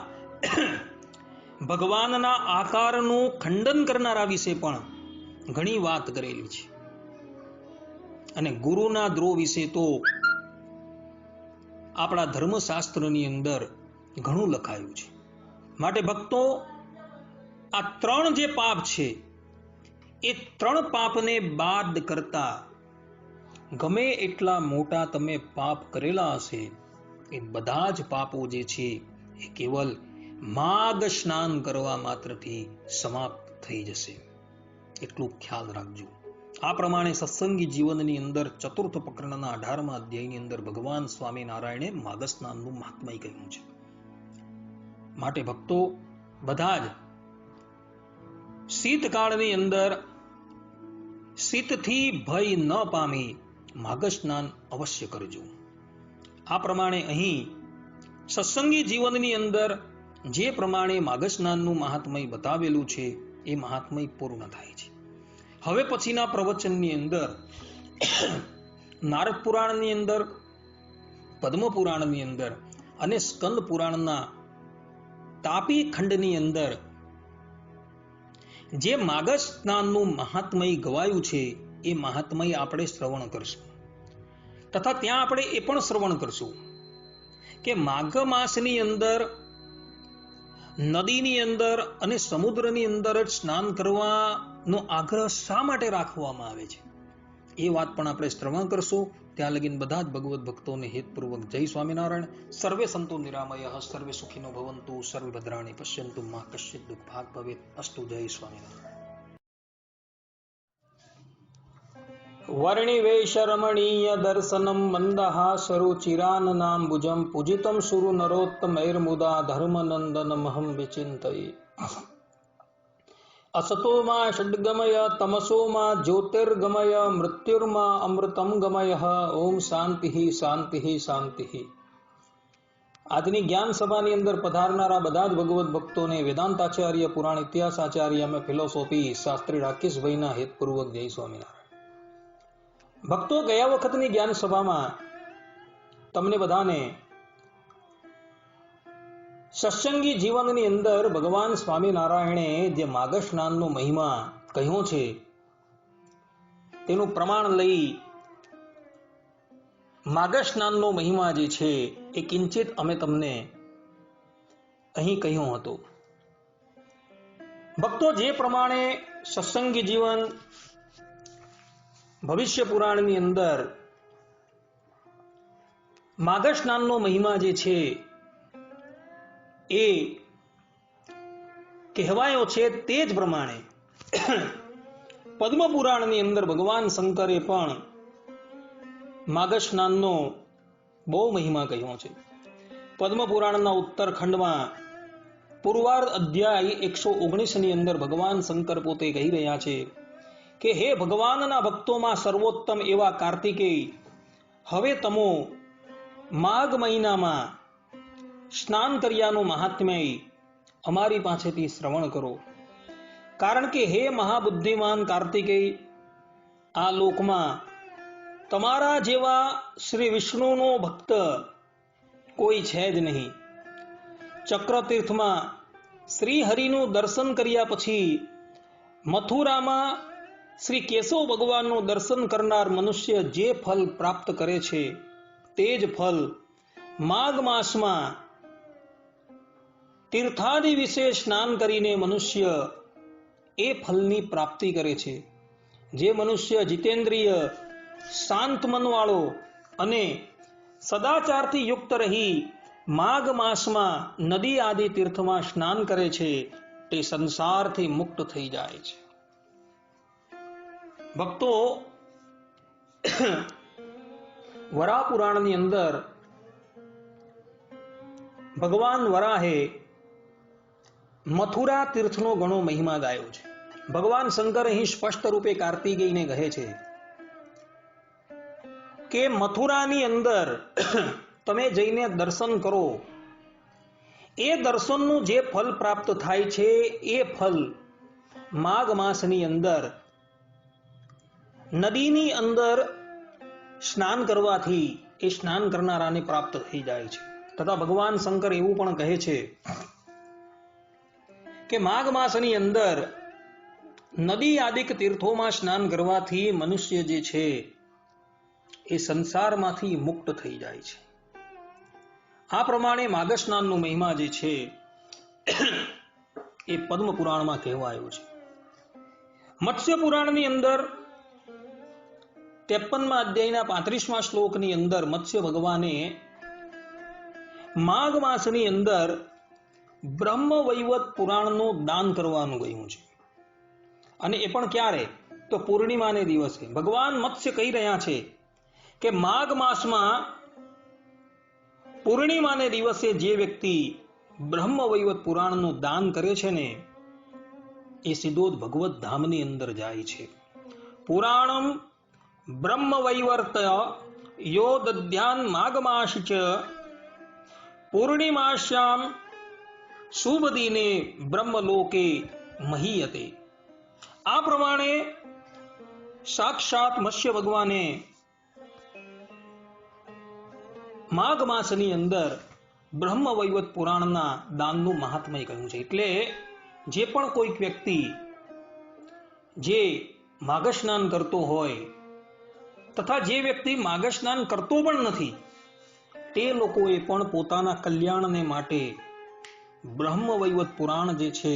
ભગવાનના આકારનું ખંડન કરનારા વિશે પણ ઘણી વાત કરેલી છે. અને ગુરુના દ્રોહ વિશે તો આપણા ધર્મશાસ્ત્રની અંદર ઘણું લખાયું છે. માટે ભક્તો, આ 3 જે પાપ છે એ 3 પાપને બાદ કરતા ગમે એટલા મોટા તમે પાપ કરેલા હશે એ બધા જ પાપો જે છે એ કેવલ માઘ સ્નાન કરવા માત્રથી સમાપ્ત થઈ જશે. એટલું ખ્યાલ રાખજો. આ પ્રમાણે સત્સંગી જીવનની અંદર 4th પ્રકરણના 18મા અધ્યાયની અંદર ભગવાન સ્વામિનારાયણે માઘ સ્નાનનું મહાત્મય કહ્યું છે. માટે ભક્તો બધા જ શીતકાળની અંદર શીતથી ભય ન પામી માઘ સ્નાન અવશ્ય કરજો. આ પ્રમાણે અહીં સત્સંગી જીવનની અંદર જે પ્રમાણે માઘ સ્નાનનું મહાત્મય બતાવેલું છે એ મહાત્મય પૂર્ણ થાય છે. હવે પછીના પ્રવચનની અંદર નારદ પુરાણની અંદર, પદ્મ પુરાણની અંદર અને સ્કંદ પુરાણના તાપી ખંડની અંદર જે માઘ સ્નાનનું મહાત્મય ગવાયું છે એ મહાત્મય આપણે શ્રવણ કરશું. તથા ત્યાં આપણે એ પણ શ્રવણ કરશું કે માઘ માસની અંદર નદીની અંદર અને સમુદ્રની અંદર જ સ્નાન કરવાનો આગ્રહ શા માટે રાખવામાં આવે છે એ વાત પણ આપણે શ્રવણ કરશું. ત્યાં લગીન બધા જ ભગવત ભક્તોને હેતપૂર્વક જય સ્વામિનારાયણ. સર્વે સંતો નિરામય, સર્વે સુખીનો ભવંતુ, સર્વે ભદ્રાણી પશ્યંતુ, મા કશ્ચિત દુઃખ ભાગ ભવેત. અસ્તુ. જય સ્વામિનારાયણ. વર્ણિવેશ રમણીય દર્શનમ મંદહાસરુચિરાનનાંબુજમ પૂજિતમ સુરુ નરોત્તમૈર્મુદા ધર્મનંદનમહં વિચિંતયે. असतो मा षड्गमय तमसो मा ज्योतिर्गमय मृत्युर्मा अमृतम गमय. ओम शांति शांति शांति. આજની જ્ઞાન સભાની અંદર પધારનારા બધા જ ભગવત ભક્તોને વેદાંતાચાર્ય, પુરાણ ઇતિહાસ આચાર્ય અને ફિલોસોફી શાસ્ત્રી રાકેશભાઈના હેતપૂર્વક જય સ્વામિનારાયણ. ભક્તો, ગયા વખતની જ્ઞાન સભામાં તમને બધાને સત્સંગી જીવનની અંદર ભગવાન સ્વામિનારાયણે જે માઘ સ્નાનનો મહિમા કહ્યો છે તેનું પ્રમાણ લઈ માઘ સ્નાનનો મહિમા જે છે એ કિંચિત અમે તમને અહીં કહ્યું હતું. ભક્તો, જે પ્રમાણે સત્સંગી જીવન ભવિષ્ય પુરાણની અંદર માઘ સ્નાનનો મહિમા જે છે એ કહેવાયો છે, તે જ પ્રમાણે પદ્મ પુરાણની અંદર ભગવાન શંકરે પણ માઘ સ્નાનનો બહુ મહિમા કહ્યો છે. પદ્મ પુરાણના ઉત્તર ખંડમાં પૂર્વાર્ધ અધ્યાય 119 ની અંદર ભગવાન શંકર પોતે કહી રહ્યા છે કે હે ભગવાનના ભક્તોમાં સર્વોત્તમ એવા કાર્તિકેય, હવે તમો માઘ મહિનામાં સ્નાન કર્યાનું મહાત્મ્ય અમારી પાસેથી શ્રવણ કરો. કારણ કે હે મહાબુદ્ધિમાન કાર્તિકેય, આ લોકમાં તમારા જેવા શ્રી વિષ્ણુનો ભક્ત કોઈ છે જ નહીં. ચક્રતીર્થમાં શ્રી હરિનું દર્શન કર્યા પછી મથુરામાં શ્રી કેશવ ભગવાનનું દર્શન કરનાર મનુષ્ય જે ફલ પ્રાપ્ત કરે છે તે જ ફલ માઘ માસમાં તીર્થાદિ વિશે સ્નાન કરીને મનુષ્ય એ ફલની પ્રાપ્તિ કરે છે. જે મનુષ્ય જીતેન્દ્રિય, શાંત મનવાળો અને સદાચારથી યુક્ત રહી માઘ માસમાં નદી આદિ તીર્થમાં સ્નાન કરે છે તે સંસારથી મુક્ત થઈ જાય છે. ભક્તો, વરાહ પુરાણની અંદર ભગવાન વરાહે મથુરા તીર્થનો ઘણો મહિમા ગાયો છે. ભગવાન શંકર અહીં સ્પષ્ટ રૂપે કાર્તિકેયને કહે છે કે મથુરાની અંદર તમે જઈને દર્શન કરો. એ દર્શનનું જે ફલ પ્રાપ્ત થાય છે એ ફલ માઘ માસની અંદર નદીની અંદર સ્નાન કરવાથી એ સ્નાન કરનારાને પ્રાપ્ત થઈ જાય છે. તથા ભગવાન શંકર એવું પણ કહે છે કે માઘ માસની અંદર નદી આદિક તીર્થોમાં સ્નાન કરવાથી મનુષ્ય જે છે એ સંસારમાંથી મુક્ત થઈ જાય છે. આ પ્રમાણે માઘ સ્નાનનો મહિમા જે છે એ પદ્મ પુરાણમાં કહેવાયો છે. મત્સ્ય પુરાણની અંદર 53મા અધ્યાયના 35મા શ્લોકની અંદર મત્સ્ય ભગવાને માઘ માસની અંદર બ્રહ્મ વૈવત પુરાણનું દાન કરવાનું કહ્યું છે. અને એ પણ ક્યારે? તો પૂર્ણિમાને દિવસે. ભગવાન મત્સ્ય કહી રહ્યા છે કે માઘ માસમાં પૂર્ણિમાને દિવસે જે વ્યક્તિ બ્રહ્મ વૈવત પુરાણનું દાન કરે છે ને એ સીધો જ ભગવત ધામની અંદર જાય છે. પુરાણમ બ્રહ્મ વૈવર્તય યો દધ્યાન માઘમાસી ચ પૂર્ણિમાશ્યામ શુભ દિને બ્રહ્મલોકે મહીયતે. આ પ્રમાણે સાક્ષાત મત્સ્ય ભગવાને માઘ માસની અંદર બ્રહ્મ વૈવત પુરાણના દાનનું મહાત્મય કહ્યું છે. એટલે જે પણ કોઈક વ્યક્તિ જે માઘ સ્નાન કરતો હોય તથા જે વ્યક્તિ માઘ સ્નાન કરતો પણ નથી તે લોકોએ પણ પોતાના કલ્યાણને માટે બ્રહ્મ વૈવત પુરાણ જે છે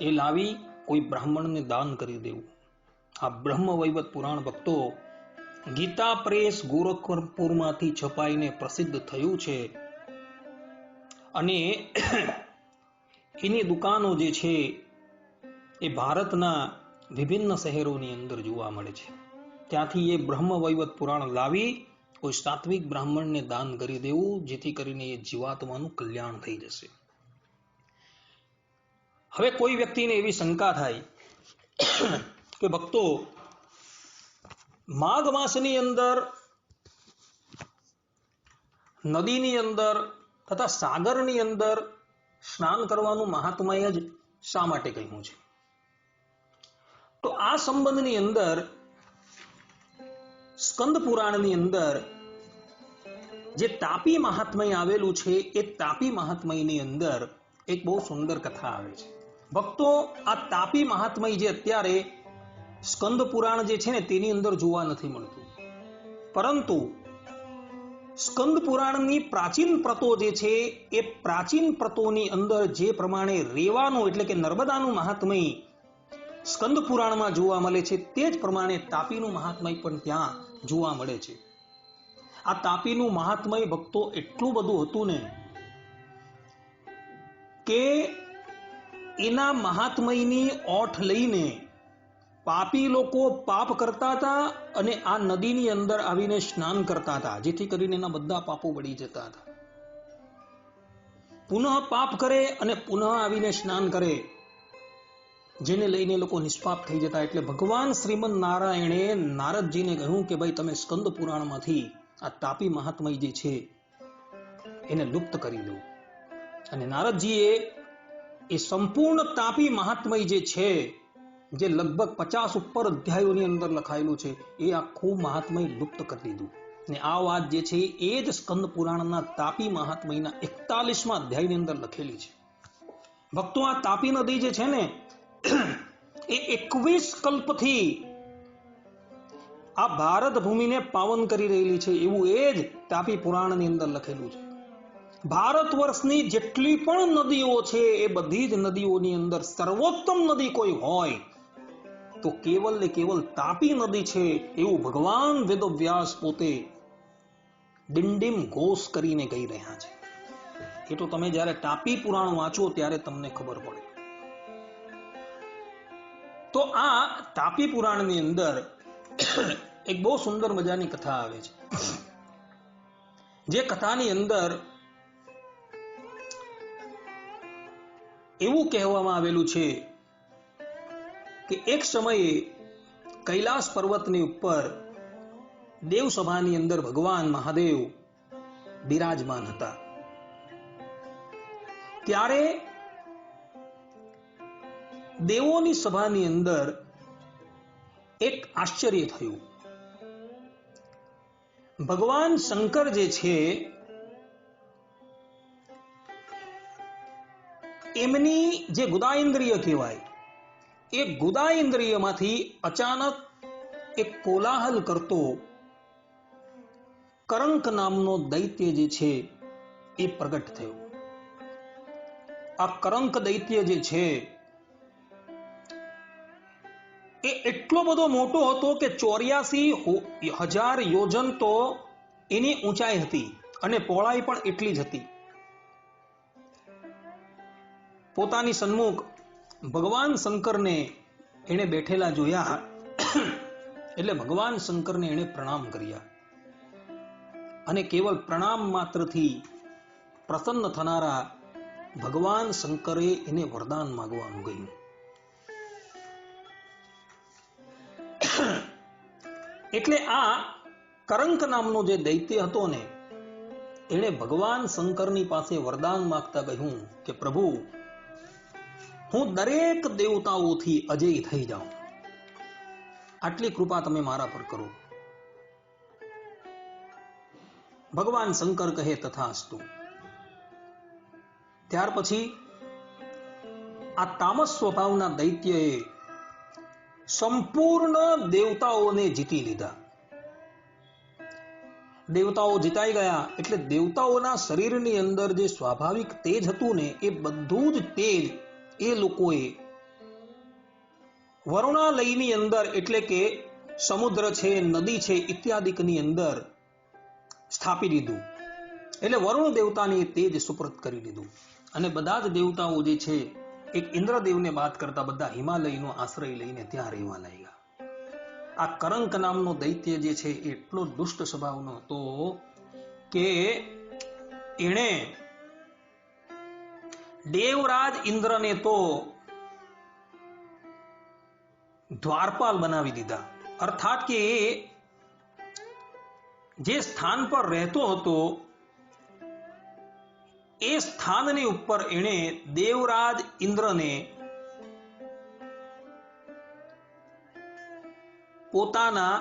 એ લાવી કોઈ બ્રાહ્મણને દાન કરી દેવું. આ બ્રહ્મ વૈવત પુરાણ ભક્તો ગીતા પ્રેસ ગોરખપુરમાંથી છપાઈને પ્રસિદ્ધ થયું છે અને એની દુકાનો જે છે એ ભારતના વિભિન્ન શહેરોની અંદર જોવા મળે છે. ત્યાંથી એ બ્રહ્મ વૈવત પુરાણ લાવી કોઈ સાત્વિક બ્રાહ્મણને દાન કરી દેવું, જેથી કરીને એ જીવાત્માનું કલ્યાણ થઈ જશે. હવે કોઈ વ્યક્તિને એવી શંકા થાય કે ભક્તો, માઘ માસની અંદર નદીની અંદર તથા સાગરની અંદર સ્નાન કરવાનું મહાત્મય જ શા માટે કહ્યું છે? તો આ સંબંધની અંદર સ્કંદ પુરાણની અંદર જે તાપી મહાત્મય આવેલું છે એ તાપી મહાત્મયની અંદર એક બહુ સુંદર કથા આવે છે. ભક્તો, આ તાપી મહાત્મય જે અત્યારે સ્કંદ પુરાણ જે છે ને તેની અંદર જોવા નથી મળતું, પરંતુ સ્કંદ પુરાણની પ્રાચીન પ્રતો જે છે એ પ્રાચીન પ્રતોની અંદર જે પ્રમાણે રેવાનું એટલે કે નર્મદાનું મહાત્મય સ્કંદ પુરાણમાં જોવા મળે છે તે જ પ્રમાણે તાપીનું મહાત્મય પણ ત્યાં જોવા મળે છે. આ તાપીનું મહાત્મય ભક્તો એટલું બધું હતું ને કે એના મહાત્મયની ઓઠ લઈને પાપી લોકો પાપ કરતા હતા અને આ નદીની અંદર આવીને સ્નાન કરતા હતા, જેથી કરીને એના બધા પાપો બળી જતા હતા. પુનઃ પાપ કરે અને પુનઃ આવીને સ્નાન કરે, જેને લઈને લોકો નિષ્પાપ થઈ જતા. એટલે ભગવાન શ્રીમદ નારાયણે નારદજીને કહ્યું કે ભાઈ તમે સ્કંદ પુરાણમાંથી આ તાપી મહાત્મય જે છે એને લુપ્ત કરી દો. અને નારદજીએ એ સંપૂર્ણ તાપી મહાત્મય જે છે, જે લગભગ 50 ઉપર અધ્યાયોની અંદર લખાયેલું છે, એ આખું મહાત્મય લુપ્ત કરી દીધું. ને આ વાત જે છે એ જ સ્કંદ પુરાણના તાપી મહાત્મયના 41મા અધ્યાયની અંદર લખેલી છે. ભક્તો, આ તાપી નદી જે છે ને એ 21 કલ્પથી આ ભારત ભૂમિને પાવન કરી રહેલી છે, એવું એ જ તાપી પુરાણની અંદર લખેલું છે. ભારત વર્ષની જેટલી પણ નદીઓ છે એ બધી જ નદીઓની અંદર સર્વોત્તમ નદી કોઈ હોય તો કેવલ ને કેવલ તાપી નદી છે, એવું ભગવાન વેદવ્યાસ પોતે ડિંડિમ ઘોષ કરીને કહી રહ્યા છે. એ તો તમે જ્યારે તાપી પુરાણ વાંચો ત્યારે તમને ખબર પડે. તો આ તાપી પુરાણની અંદર એક બહુ સુંદર મજાની કથા આવે છે, જે કથાની અંદર એવું કહેવામાં આવેલું છે કે એક સમયે કૈલાસ પર્વતની ઉપર દેવસભાની અંદર ભગવાન મહાદેવ બિરાજમાન હતા. ત્યારે દેવોની સભાની અંદર એક આશ્ચર્ય થયું. ભગવાન શંકર જે છે એમની જે ગુદાઇન્દ્રિય કહેવાય, એ ગુદાઇન્દ્રિયમાંથી અચાનક એક કોલાહલ કરતો કરંક નામનો દૈત્ય જે છે એ પ્રગટ થયો. આ કરંક દૈત્ય જે છે એ એટલો બધો મોટો હતો કે 84,000 યોજન તો એની ઊંચાઈ હતી અને પહોળાઈ પણ એટલી જ હતી. પોતાની સન્મુખ ભગવાન શંકરને એને બેઠેલા જોયા એટલે ભગવાન શંકરને એને પ્રણામ કર્યા અને કેવલ પ્રણામ માત્રથી પ્રસન્ન થનારા ભગવાન શંકરે એને વરદાન માંગવાનું કહ્યું. એટલે આ કરંક નામનો જે દૈત્ય હતો ને, એણે ભગવાન શંકરની પાસે વરદાન માંગતા કહ્યું કે પ્રભુ, હું દરેક દેવતાઓથી અજય થઈ જાઉં, આટલી કૃપા તમે મારા પર કરો. ભગવાન શંકર કહે તથાસ્તુ. ત્યાર પછી આ તામસ સ્વભાવના દૈત્યએ સંપૂર્ણ દેવતાઓને જીતી લીધા. દેવતાઓ જીતાઈ ગયા એટલે દેવતાઓના શરીરની અંદર જે સ્વાભાવિક તેજ હતું ને, એ બધું જ તેજ એ લોકોએ વરુણાલયની અંદર, એટલે કે સમુદ્ર છે, નદી છે ઇત્યાદિકની અંદર સ્થાપી દીધું. એટલે વરુણ દેવતાની તેજ સુપ્રત કરી દીધું અને બધા જ દેવતાઓ જે છે એક ઇન્દ્રદેવને બાદ કરતા બધા હિમાલયનો આશ્રય લઈને ત્યાં રહેવા લાગ્યા. આ કરંક નામનો દૈત્ય જે છે એટલો દુષ્ટ સ્વભાવનો હતો કે એણે દેવરાજ ઇન્દ્રને તો દ્વારપાલ બનાવી દીધા. અર્થાત કે જે સ્થાન પર રહેતો હતો એ સ્થાનની ઉપર એણે દેવરાજ ઇન્દ્રને પોતાના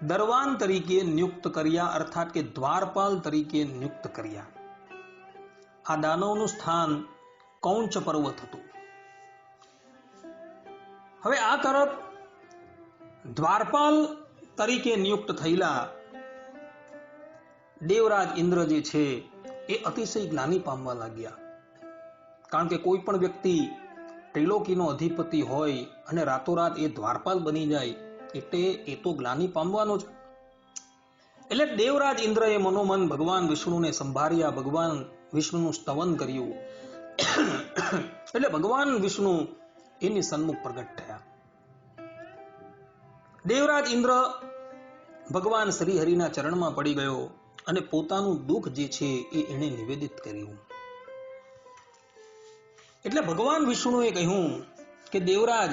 દરવાન તરીકે નિયુક્ત કર્યા, અર્થાત કે દ્વારપાલ તરીકે નિયુક્ત કર્યા. આ દાનવનું સ્થાન કૌંચ પર્વત હતું. હવે આ તરફ દ્વારપાલ તરીકે નિયુક્ત થયેલા દેવરાજ ઇન્દ્ર જે છે એ અતિશય જ્ઞાની પામવા લાગ્યા. કારણ કે કોઈ પણ વ્યક્તિ ત્રિલોકીનો અધિપતિ હોય અને રાતોરાત એ દ્વારપાલ બની જાય એટલે એ તો જ્ઞાની પામવાનો જ. એટલે દેવરાજ ઇન્દ્રએ મનોમન ભગવાન વિષ્ણુને સંભાળ્યા, ભગવાન વિષ્ણુનું સ્તવન કર્યું. એટલે ભગવાન વિષ્ણુ એની સન્મુખ પ્રગટ થયા. દેવરાજ ઇન્દ્ર ભગવાન શ્રી હરિના ચરણમાં પડી ગયો અને પોતાનું દુઃખ જે છે એ એણે નિવેદિત કર્યું. એટલે ભગવાન વિષ્ણુએ કહ્યું કે દેવરાજ,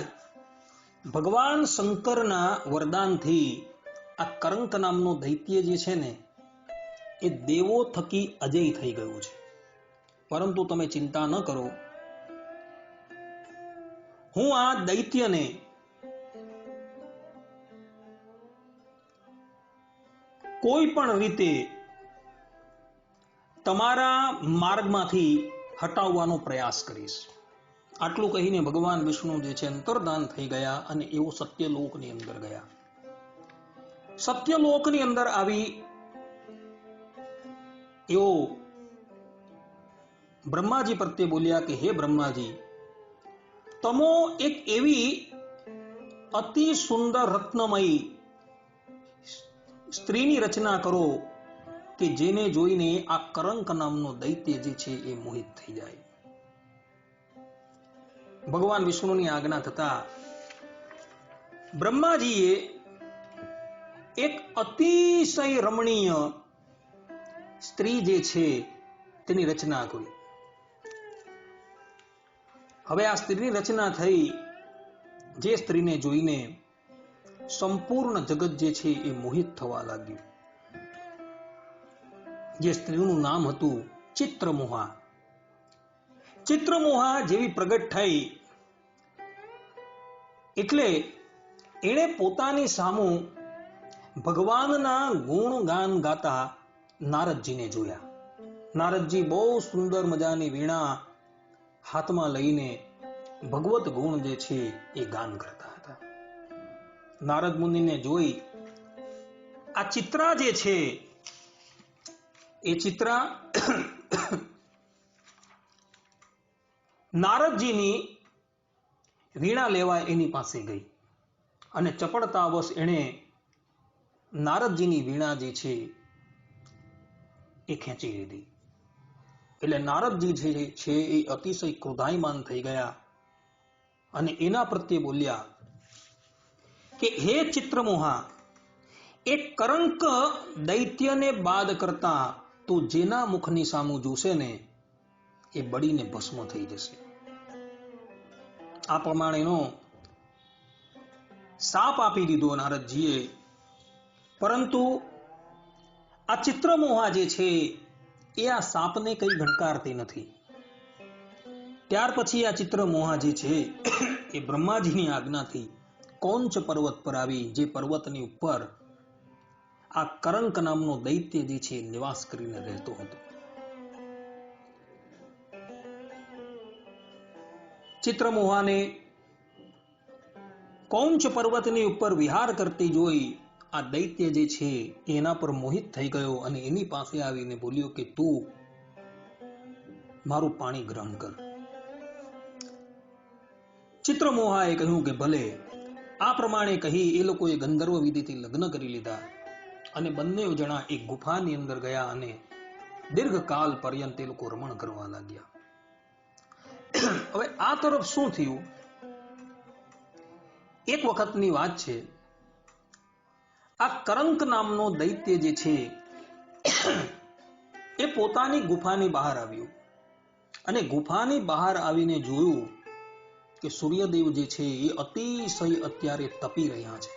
ભગવાન શંકરના વરદાનથી આ કરંક નામનો દૈત્ય જે છે ને એ દેવો થકી અજય થઈ ગયું છે. પરંતુ તમે ચિંતા ન કરો, હું આ દૈત્યને કોઈ પણ રીતે તમારા માર્ગમાંથી હટાવવાનો પ્રયાસ કરીશ. આટલું કહીને ભગવાન વિષ્ણુ જે છે અંતર્ધાન થઈ ગયા અને એવો સત્યલોકની અંદર ગયા. સત્યલોકની અંદર આવી એવો બ્રહ્માજી પ્રત્યે બોલ્યા કે હે બ્રહ્માજી, તમો એક એવી અતિ સુંદર રત્નમયી સ્ત્રીની રચના કરો કે જેને જોઈને આ કરંક નામનો દૈત્ય જે છે એ મોહિત થઈ જાય. ભગવાન વિષ્ણુની આજ્ઞા થતા બ્રહ્માજીએ એક અતિશય રમણીય સ્ત્રી જે છે તેની રચના કરી. હવે આ સ્ત્રીની રચના થઈ, જે સ્ત્રીને જોઈને સંપૂર્ણ જગત જે છે એ મોહિત થવા લાગ્યું. જે સ્ત્રીનું નામ હતું ચિત્રમોહા. ચિત્રમોહા જેવી પ્રગટ થઈ એટલે એણે પોતાની સામું ભગવાનના ગુણગાન ગાતા નારદજીને જોયા. નારદજી બહુ સુંદર મજાની વીણા હાથમાં લઈને ભગવત ગુણ જે છે એ ગાન કરતા હતા. નારદ મુનિને જોઈ આ ચિત્રા જે છે એ ચિત્રા નારદજીની વીણા લેવા એની પાસે ગઈ અને ચપળતાવશ એણે નારદજીની વીણા જે છે એ ખેંચી લીધી. એટલે નારદજી જે છે એ અતિશય ક્રોધાયમાન થઈ ગયા અને એના પ્રત્યે બોલ્યા કે હે ચિત્રમોહા, એક કરંક દૈત્યને બાદ કરતા તું જેના મુખની સામું જોશે ને એ બળીને ભસ્મ થઈ જશે. આ પ્રમાણેનો શાપ આપી દીધો નારદજીએ. પરંતુ આ ચિત્રમોહા જે છે એ આ શાપને કઈ ગણકારતી નથી. ત્યાર પછી આ ચિત્રમોહા જે છે એ બ્રહ્માજીની આજ્ઞાથી કૌંચ પર્વત પર આવી, જે પર્વતની ઉપર આ કરંક નામનો દૈત્ય જે છે નિવાસ કરીને રહેતો હતો. ચિત્રમોહાને કૌંચ પર્વતની ઉપર વિહાર કરતી જોઈ આ દૈત્ય જે છે એના પર મોહિત થઈ ગયો અને એની પાસે આવીને બોલ્યો કે તું મારું પાણી ગ્રહણ કર. ચિત્રમોહાએ કહ્યું કે ભલે. આ પ્રમાણે કહી એ લોકોએ ગંધર્વ વિધિથી લગ્ન કરી લીધા અને બંને જણા એક ગુફાની અંદર ગયા અને દીર્ઘકાલ પર્યંત એ લોકો રમણ કરવા લાગ્યા. હવે આ તરફ શું થયું? એક વખતની વાત છે, આ કરંક નામનો દૈત્ય જે છે એ પોતાની ગુફાની બહાર આવ્યું અને ગુફાની બહાર આવીને જોયું કે સૂર્યદેવ જે છે એ અતિશય અત્યારે તપી રહ્યા છે.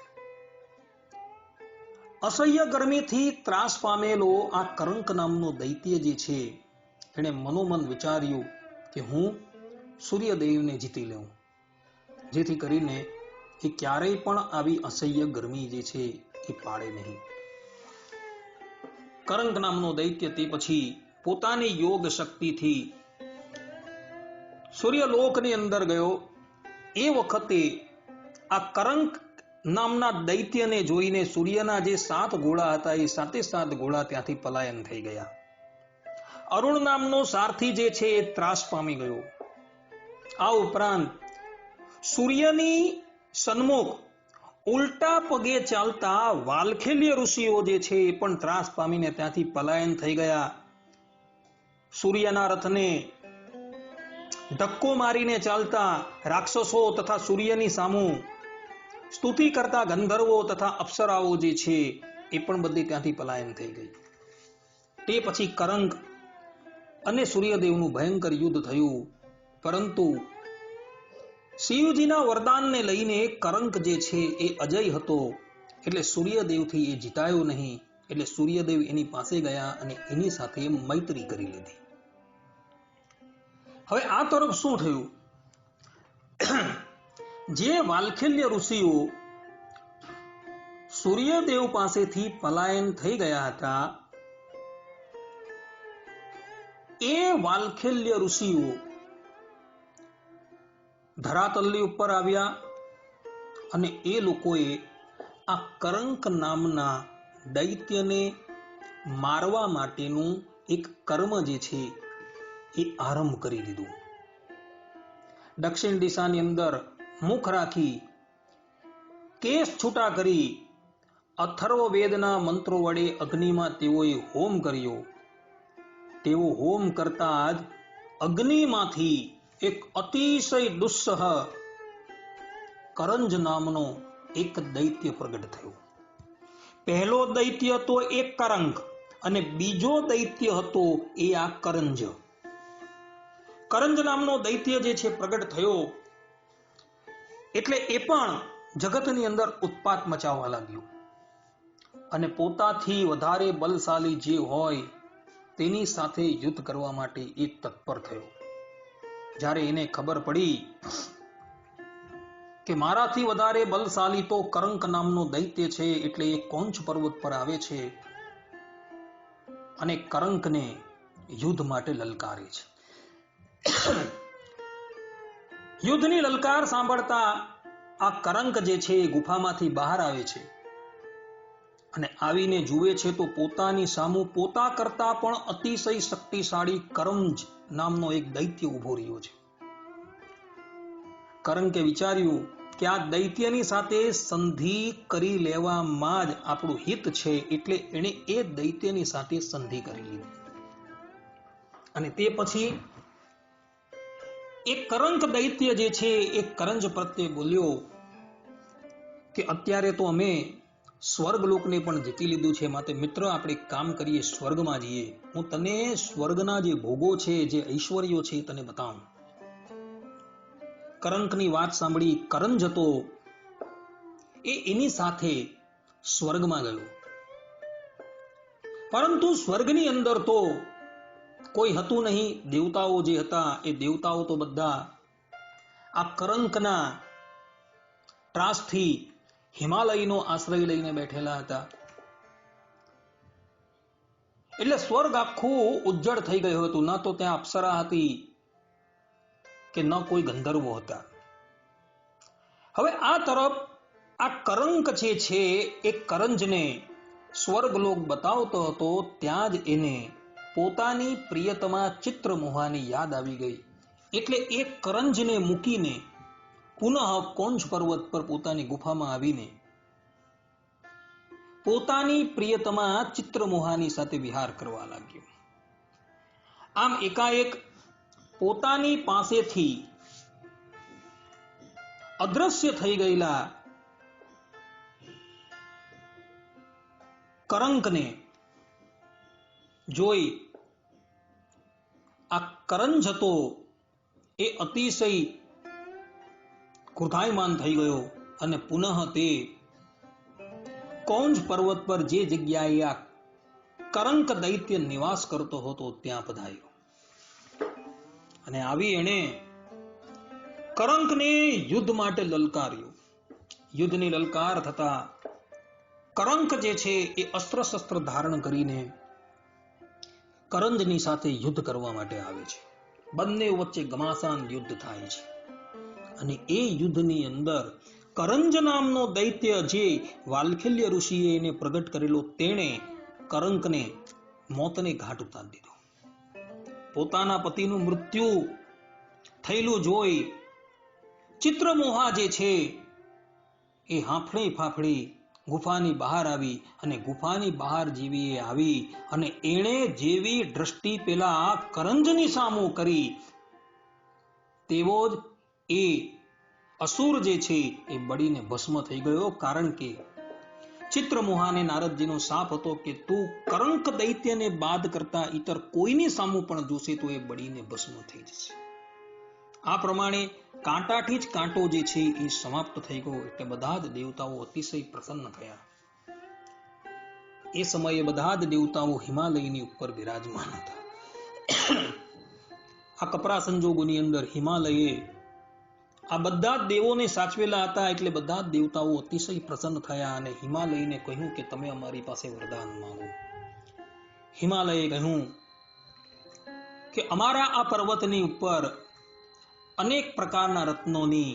અસહ્ય ગરમીથી ત્રાસ પામેલો આ કરંક નામનો દૈત્ય જે છે એણે મનોમન વિચાર્યું કે હું સૂર્યદેવને જીતી લઉં, જેથી કરીને એ ક્યારેય પણ આવી અસહ્ય ગરમી જે છે એ પાડે નહીં. કરંક નામનો દૈત્ય તે પછી પોતાની યોગ શક્તિથી સૂર્યલોકની અંદર ગયો. એ વખતે આ કરંક નામના દૈત્યને જોઈને સૂર્યના જે 7 ગોળા હતા એ 7 ગોળા ત્યાંથી પલાયન થઈ ગયા. અરુણ નામનો સારથી જે છે એ ત્રાસ પામી ગયો. આ ઉપરાંત સૂર્યની સન્મુખ ઉલટા પગે ચાલતા વાલખેલ્ય ઋષિઓ જે છે એ પણ ત્રાસ પામીને ત્યાંથી પલાયન થઈ ગયા. સૂર્યના રથને ધક્કો મારીને ચાલતા રાક્ષસો તથા સૂર્યની સામું સ્તુતિ કરતા ગંધર્વો તથા અપ્સરાઓ જે છે એ પણ બધી ત્યાંથી પલાયન થઈ ગઈ. તે પછી કરંક અને સૂર્યદેવનું ભયંકર યુદ્ધ થયું. પરંતુ શિવજીના વરદાનને લઈને કરંક જે છે એ અજય હતો, એટલે સૂર્યદેવથી એ જીતાયો નહીં. એટલે સૂર્યદેવ એની પાસે ગયા અને એની સાથે મૈત્રી કરી લીધી. હવે આ તરફ શું થયું? જે વાલ્ખેલ્ય ઋષિઓ સૂર્યદેવ પાસેથી પલાયન થઈ ગયા હતા, એ વાલ્ખેલ્ય ઋષિઓ ધરાતલની ઉપર આવ્યા અને એ લોકોએ આ કરંક નામના દૈત્યને મારવા માટેનું એક કર્મ જે છે એ આરંભ કરી દીધું. દક્ષિણ દિશાની અંદર મુખ રાખી, કેસ છૂટા કરી, અથર્વવેદના મંત્રો વડે અગ્નિમાં તેઓએ હોમ કર્યો. તેઓ હોમ કરતા જ અગ્નિમાંથી એક અતિશય દુસ્સહ કરંજ નામનો એક દૈત્ય પ્રગટ થયો. પહેલો દૈત્ય હતો એક કરંક અને બીજો દૈત્ય હતો એ આ કરંજ. કરંજ નામનો દૈત્ય જે છે પ્રગટ થયો એટલે એ પણ જગતની અંદર ઉત્પાત મચાવવા લાગ્યો અને પોતાથી વધારે બલશાલી જે હોય તેની સાથે યુદ્ધ કરવા માટે એ તત્પર થયો. જ્યારે એને ખબર પડી કે મારાથી વધારે બલશાલી તો કરંક નામનો દૈત્ય છે, એટલે એ કોંચ પર્વત પર આવે છે અને કરંકને યુદ્ધ માટે લલકારે છે. યુદ્ધની લલકાર સાંભળતા આ કરંક જે છે એ ગુફામાંથી બહાર આવે છે અને આવીને જુએ છે તો પોતાની સામું પોતા કરતા પણ અતિશય શક્તિશાળી કરંજ નામનો એક દૈત્ય ઉભો રહ્યો છે. કરંકે વિચાર્યું કે આ દૈત્યની સાથે સંધિ કરી લેવામાં જ આપણું હિત છે, એટલે એણે એ દૈત્યની સાથે સંધિ કરી લીધી. અને તે પછી એક કરંક દૈત્ય જે છે એ કરંજ પ્રત્યે બોલ્યો કે અત્યારે તો અમે સ્વર્ગલોકને પણ જીતી લીધું છે, માટે મિત્ર આપણે કામ કરીએ, સ્વર્ગમાં જઈએ. હું તને સ્વર્ગના જે ભોગો છે, જે ઐશ્વર્યો છે તને બતાવું. કરંકની વાત સાંભળી કરંજ હતો એ એની સાથે સ્વર્ગમાં ગયો. પરંતુ સ્વર્ગની અંદર તો કોઈ હતું નહીં. દેવતાઓ જે હતા એ દેવતાઓ તો બધા આ કરંકના ત્રાસથી હિમાલયનો આશ્રય લઈને બેઠેલા હતા. એટલે સ્વર્ગ આખું ઉજ્જળ થઈ ગયું હતું. ન તો ત્યાં અપ્સરા હતી કે ન કોઈ ગંધર્વો હતા. હવે આ તરફ આ કરંક જે છે એ કરંજને સ્વર્ગલોક બતાવતો હતો, ત્યાં જ એને પોતાની પ્રિયતમા ચિત્રમોહાની યાદ આવી ગઈ. એટલે એ કરંજને મૂકીને પુનઃ કોંચ પર્વત પર પોતાની ગુફામાં આવીને પોતાની પ્રિયતમા ચિત્રમોહાની સાથે વિહાર કરવા લાગ્યો. આમ એકાએક પોતાની પાસેથી અદ્રશ્ય થઈ ગયેલા કરંકને જોઈ આ કરંજ હતો એ અતિશય ક્રોધાયમાન થઈ ગયો અને પુનઃ તે કોંજ પર્વત પર જે જગ્યાએ આ કરંક દૈત્ય નિવાસ કરતો હતો ત્યાં પધાર્યો. અને આવી એણે કરંકને યુદ્ધ માટે લલકાર્યો. યુદ્ધની લલકાર થતા કરંક જે છે એ અસ્ત્ર શસ્ત્ર ધારણ કરીને કરંજની સાથે યુદ્ધ કરવા માટે આવે છે. બંને વચ્ચે ઘમાસાન યુદ્ધ થાય છે અને એ યુદ્ધની અંદર કરંજ નામનો દૈત્ય જે વાલ્ખેલ્ય ઋષિએ એને પ્રગટ કરેલો, તેણે કરંકને મોતને ઘાટ ઉતારી દીધો. પોતાના પતિનું મૃત્યુ થયેલું જોઈ ચિત્રમોહા જે છે એ હાંફળી ફાફડી ગુફાની બહાર આવી અને ગુફાની બહાર જેવી એ આવી અને એણે જેવી દ્રષ્ટિ પેલા કરંજની સામું કરી તેવો જ એ અસુર જે છે એ બળીને ભસ્મ થઈ ગયો. કારણ કે ચિત્રમોહાને નારદજીનો શાપ હતો કે તું કરંક દૈત્યને બાદ કરતા ઇતર કોઈની સામું પણ જોશે તો એ બળીને ભસ્મ થઈ જશે. આ પ્રમાણે કાંટાથી જ કાંટો જે છે એ સમાપ્ત થઈ ગયો. એટલે બધા જ દેવતાઓ અતિશય પ્રસન્ન થયા. એ સમયે બધા જ દેવતાઓ હિમાલયની ઉપર બિરાજમાન હતા આ કપરા સંજોગોની અંદર હિમાલયે આ બધા જ દેવોને સાચવેલા હતા, એટલે બધા જ દેવતાઓ અતિશય પ્રસન્ન થયા અને હિમાલયને કહ્યું કે તમે અમારી પાસે વરદાન માંગો. હિમાલયે કહ્યું કે અમારા આ પર્વતની ઉપર અનેક પ્રકારના રત્નોની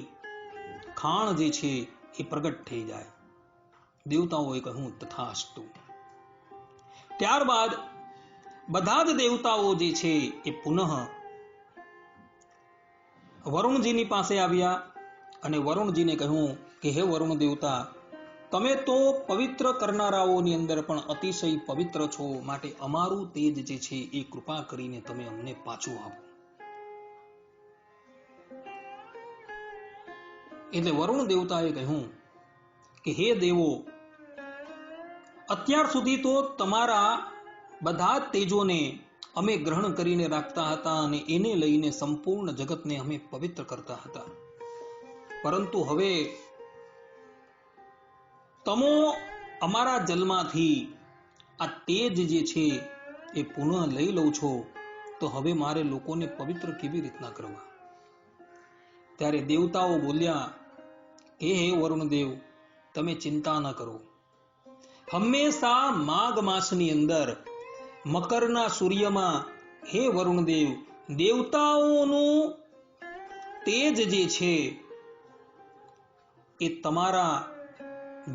ખાણ જે છે એ પ્રગટ થઈ જાય. દેવતાઓએ કહ્યું તથાસ્તુ. ત્યારબાદ બધા જ દેવતાઓ જે છે એ પુનઃ વરુણજીની પાસે આવ્યા અને વરુણજીને કહ્યું કે હે વરુણ દેવતા, તમે તો પવિત્ર કરનારાઓની અંદર પણ અતિશય પવિત્ર છો, માટે અમારું તેજ જે છે એ કૃપા કરીને તમે અમને પાછું આપો. એટલે વરુણ દેવતાએ કહ્યું કે હે દેવો, અત્યાર સુધી તો તમારા બધા જ તેજોને અમે ગ્રહણ કરીને રાખતા હતા અને એને લઈને સંપૂર્ણ જગતને અમે પવિત્ર કરતા હતા, પરંતુ હવે તમો અમારા જલમાંથી આ તેજ જે છે એ પુનઃ લઈ લો છો, તો હવે મારે લોકોને પવિત્ર કેવી રીતના કરવા? ત્યારે દેવતાઓ બોલ્યા કે હે વરુણદેવ, તમે ચિંતા ન કરો. હંમેશા માઘ માસની અંદર મકરના સૂર્યમાં હે વરુણદેવ, દેવતાઓનું તેજ જે છે એ તમારા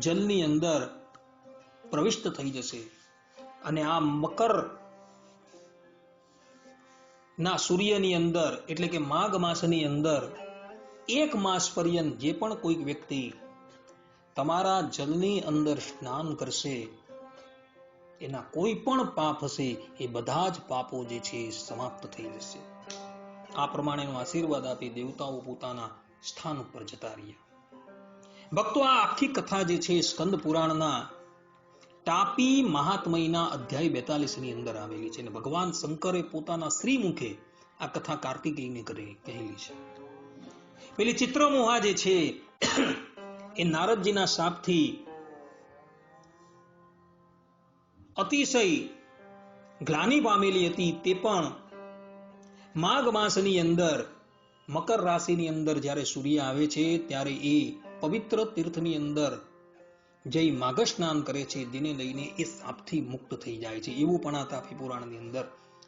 જલની અંદર પ્રવિષ્ટ થઈ જશે અને આ મકર ના સૂર્યની અંદર એટલે કે માઘ માસની અંદર 1 માસ પર્યંત જે પણ કોઈક વ્યક્તિ તમારા જલની અંદર સ્નાન કરશે, એના કોઈ પણ પાપ હશે એ બધા જ પાપો જે છે સમાપ્ત થઈ જશે. આ પ્રમાણેનો આશીર્વાદ આપી દેવતાઓ પોતાના સ્થાન ઉપર જતા રહ્યા. ભક્તો, આ આખી કથા જે છે સ્કંદ પુરાણના તાપી મહાત્મયના અધ્યાય 42 ની અંદર આવેલી છે અને ભગવાન શંકરે પોતાના શ્રી મુખે આ કથા કાર્તિકેયને કહેલી છે. પેલી ચિત્રમોહા જે છે એ નારદજીના શાપથી અતિશય ગ્લાનિ પામેલી હતી. તે પણ માઘ માસની અંદર મકર રાશિની અંદર જ્યારે સૂર્ય આવે છે ત્યારે એ પવિત્ર તીર્થની અંદર જઈ માઘ સ્નાન કરે છે, જેને લઈને એ શાપથી મુક્ત થઈ જાય છે. એવું પણ આ તાપી પુરાણની અંદર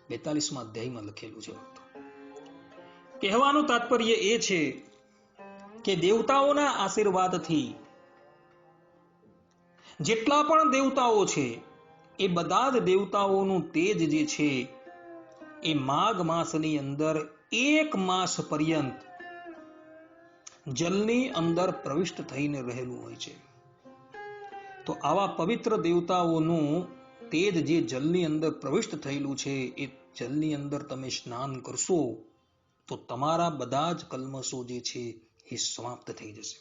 42મા અધ્યાયમાં લખેલું છે. કહેવાનું તાત્પર્ય એ છે કે દેવતાઓના આશીર્વાદથી જેટલા પણ દેવતાઓ છે એ બધા જ દેવતાઓનું તેજ જે છે એ માઘ માસની અંદર 1 માસ પર્યંત જલની અંદર પ્રવિષ્ટ થઈને રહેલું હોય છે. તો આવા પવિત્ર દેવતાઓનું તેજ જે જલની અંદર પ્રવિષ્ટ થયેલું છે, એ જલની અંદર તમે સ્નાન કરશો તો તમારા બધા જ કલ્મશો જે છે એ સમાપ્ત થઈ જશે.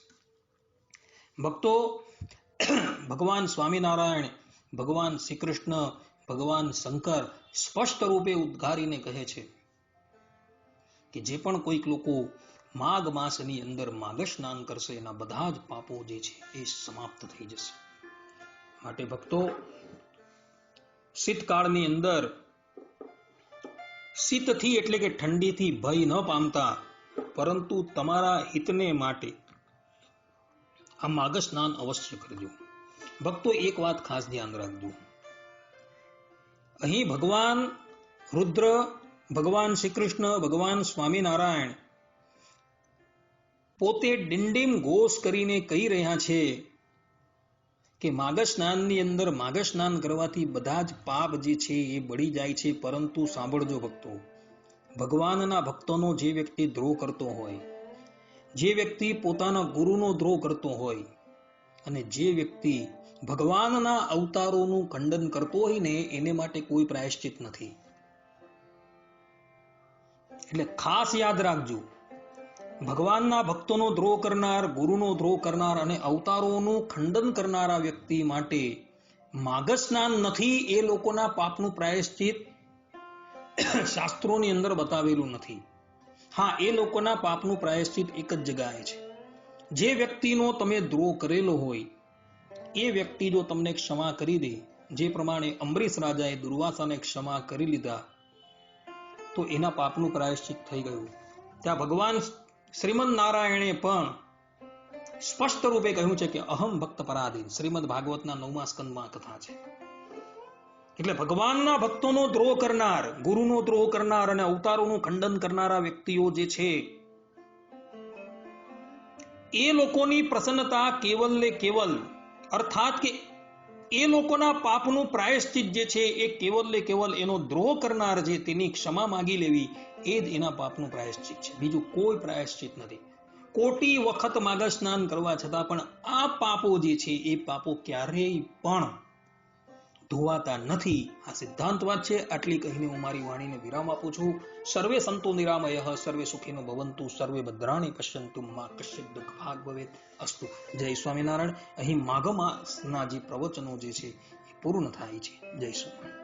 ભક્તો, ભગવાન સ્વામિનારાયણ, ભગવાન શ્રી કૃષ્ણ, ભગવાન શંકર સ્પષ્ટ રૂપે ઉદ્ગારીને કહે છે કે જે પણ કોઈક લોકો માઘ માસની અંદર માઘ સ્નાન કરશે એના બધા જ પાપો જે છે એ સમાપ્ત થઈ જશે. માટે ભક્તો, શીતકાળની અંદર શીતથી એટલે કે ઠંડીથી ભય ન પામતા, પરંતુ તમારા હિતને માટે આ માઘ સ્નાન અવશ્ય કરજો. ભક્તો, એક વાત ખાસ ધ્યાન રાખજો. અહીં ભગવાન રુદ્ર, ભગવાન શ્રી કૃષ્ણ, ભગવાન સ્વામિનારાયણ પોતે ડિંડીમ ઘોષ કરીને કહી રહ્યા છે કે માઘ સ્નાનની અંદર માઘ સ્નાન કરવાથી બધા જ પાપ જે છે એ બળી જાય છે. પરંતુ સાંભળજો ભક્તો, ભગવાનના ભક્તોનો જે વ્યક્તિ દ્રોહ કરતો હોય, જે વ્યક્તિ પોતાના ગુરુનો દ્રોહ કરતો હોય અને જે વ્યક્તિ ભગવાનના અવતારોનું ખંડન કરતો હોય ને, એને માટે કોઈ પ્રાયશ્ચિત નથી. એટલે ખાસ યાદ રાખજો, ભગવાનના ભક્તોનો દ્રોહ કરનાર, ગુરુનો દ્રોહ કરનાર અને અવતારોનું ખંડન કરનારા વ્યક્તિ માટે માઘ સ્નાન નથી. એ લોકોના પાપનું પ્રાયશ્ચિત શાસ્ત્રોની અંદર બતાવેલું નથી. હા, એ લોકોના પાપનું પ્રાયશ્ચિત એક જ જગ્યાએ છે. જે વ્યક્તિનો તમે દ્રોહ કરેલો હોય એ વ્યક્તિ જો તમને ક્ષમા કરી દે, જે પ્રમાણે અંબરીશ રાજાએ દુર્વાસાને ક્ષમા કરી લીધા, તો એના પાપનું પ્રાયશ્ચિત થઈ ગયું. ત્યાં ભગવાન શ્રીમદ નારાયણે પણ સ્પષ્ટ રૂપે કહ્યું છે કે અહમ ભક્ત પરાધીન. શ્રીમદ ભાગવતના 9મા સ્કંદમાં કથા છે. એટલે ભગવાનના ભક્તોનો દ્રોહ કરનાર, ગુરુનો દ્રોહ કરનાર અને અવતારોનું ખંડન કરનારા વ્યક્તિઓ જે છે એ લોકોની પ્રસન્નતા કેવલ ને કેવલ, અર્થાત કે એ લોકોના પાપનું પ્રાયશ્ચિત જે છે એ કેવલ ને કેવલ એનો દ્રોહ કરનાર છે તેની ક્ષમા માંગી લેવી એ જ એના પાપનું પ્રાયશ્ચિત છે. બીજું કોઈ પ્રાયશ્ચિત નથી. કોટી વખત માગર સ્નાન કરવા છતાં પણ આ પાપો જે છે એ પાપો ક્યારેય પણ ધોવાતા નથી. આ સિદ્ધાંત વાત છે. આટલી કહીને હું મારી વાણીને વિરામ આપું છું. સર્વે સંતો નિરામયઃ, સર્વે સુખીનો ભવંતુ, સર્વે ભદ્રાણી પશ્યંતુ, મા કશ્ચિત દુઃખ ભાગ ભવેત અસ્તુ. જય સ્વામિનારાયણ. અહીં માઘ માસના જે પ્રવચનો જે છે એ પૂર્ણ થાય છે. જય સ્વામિનારાયણ.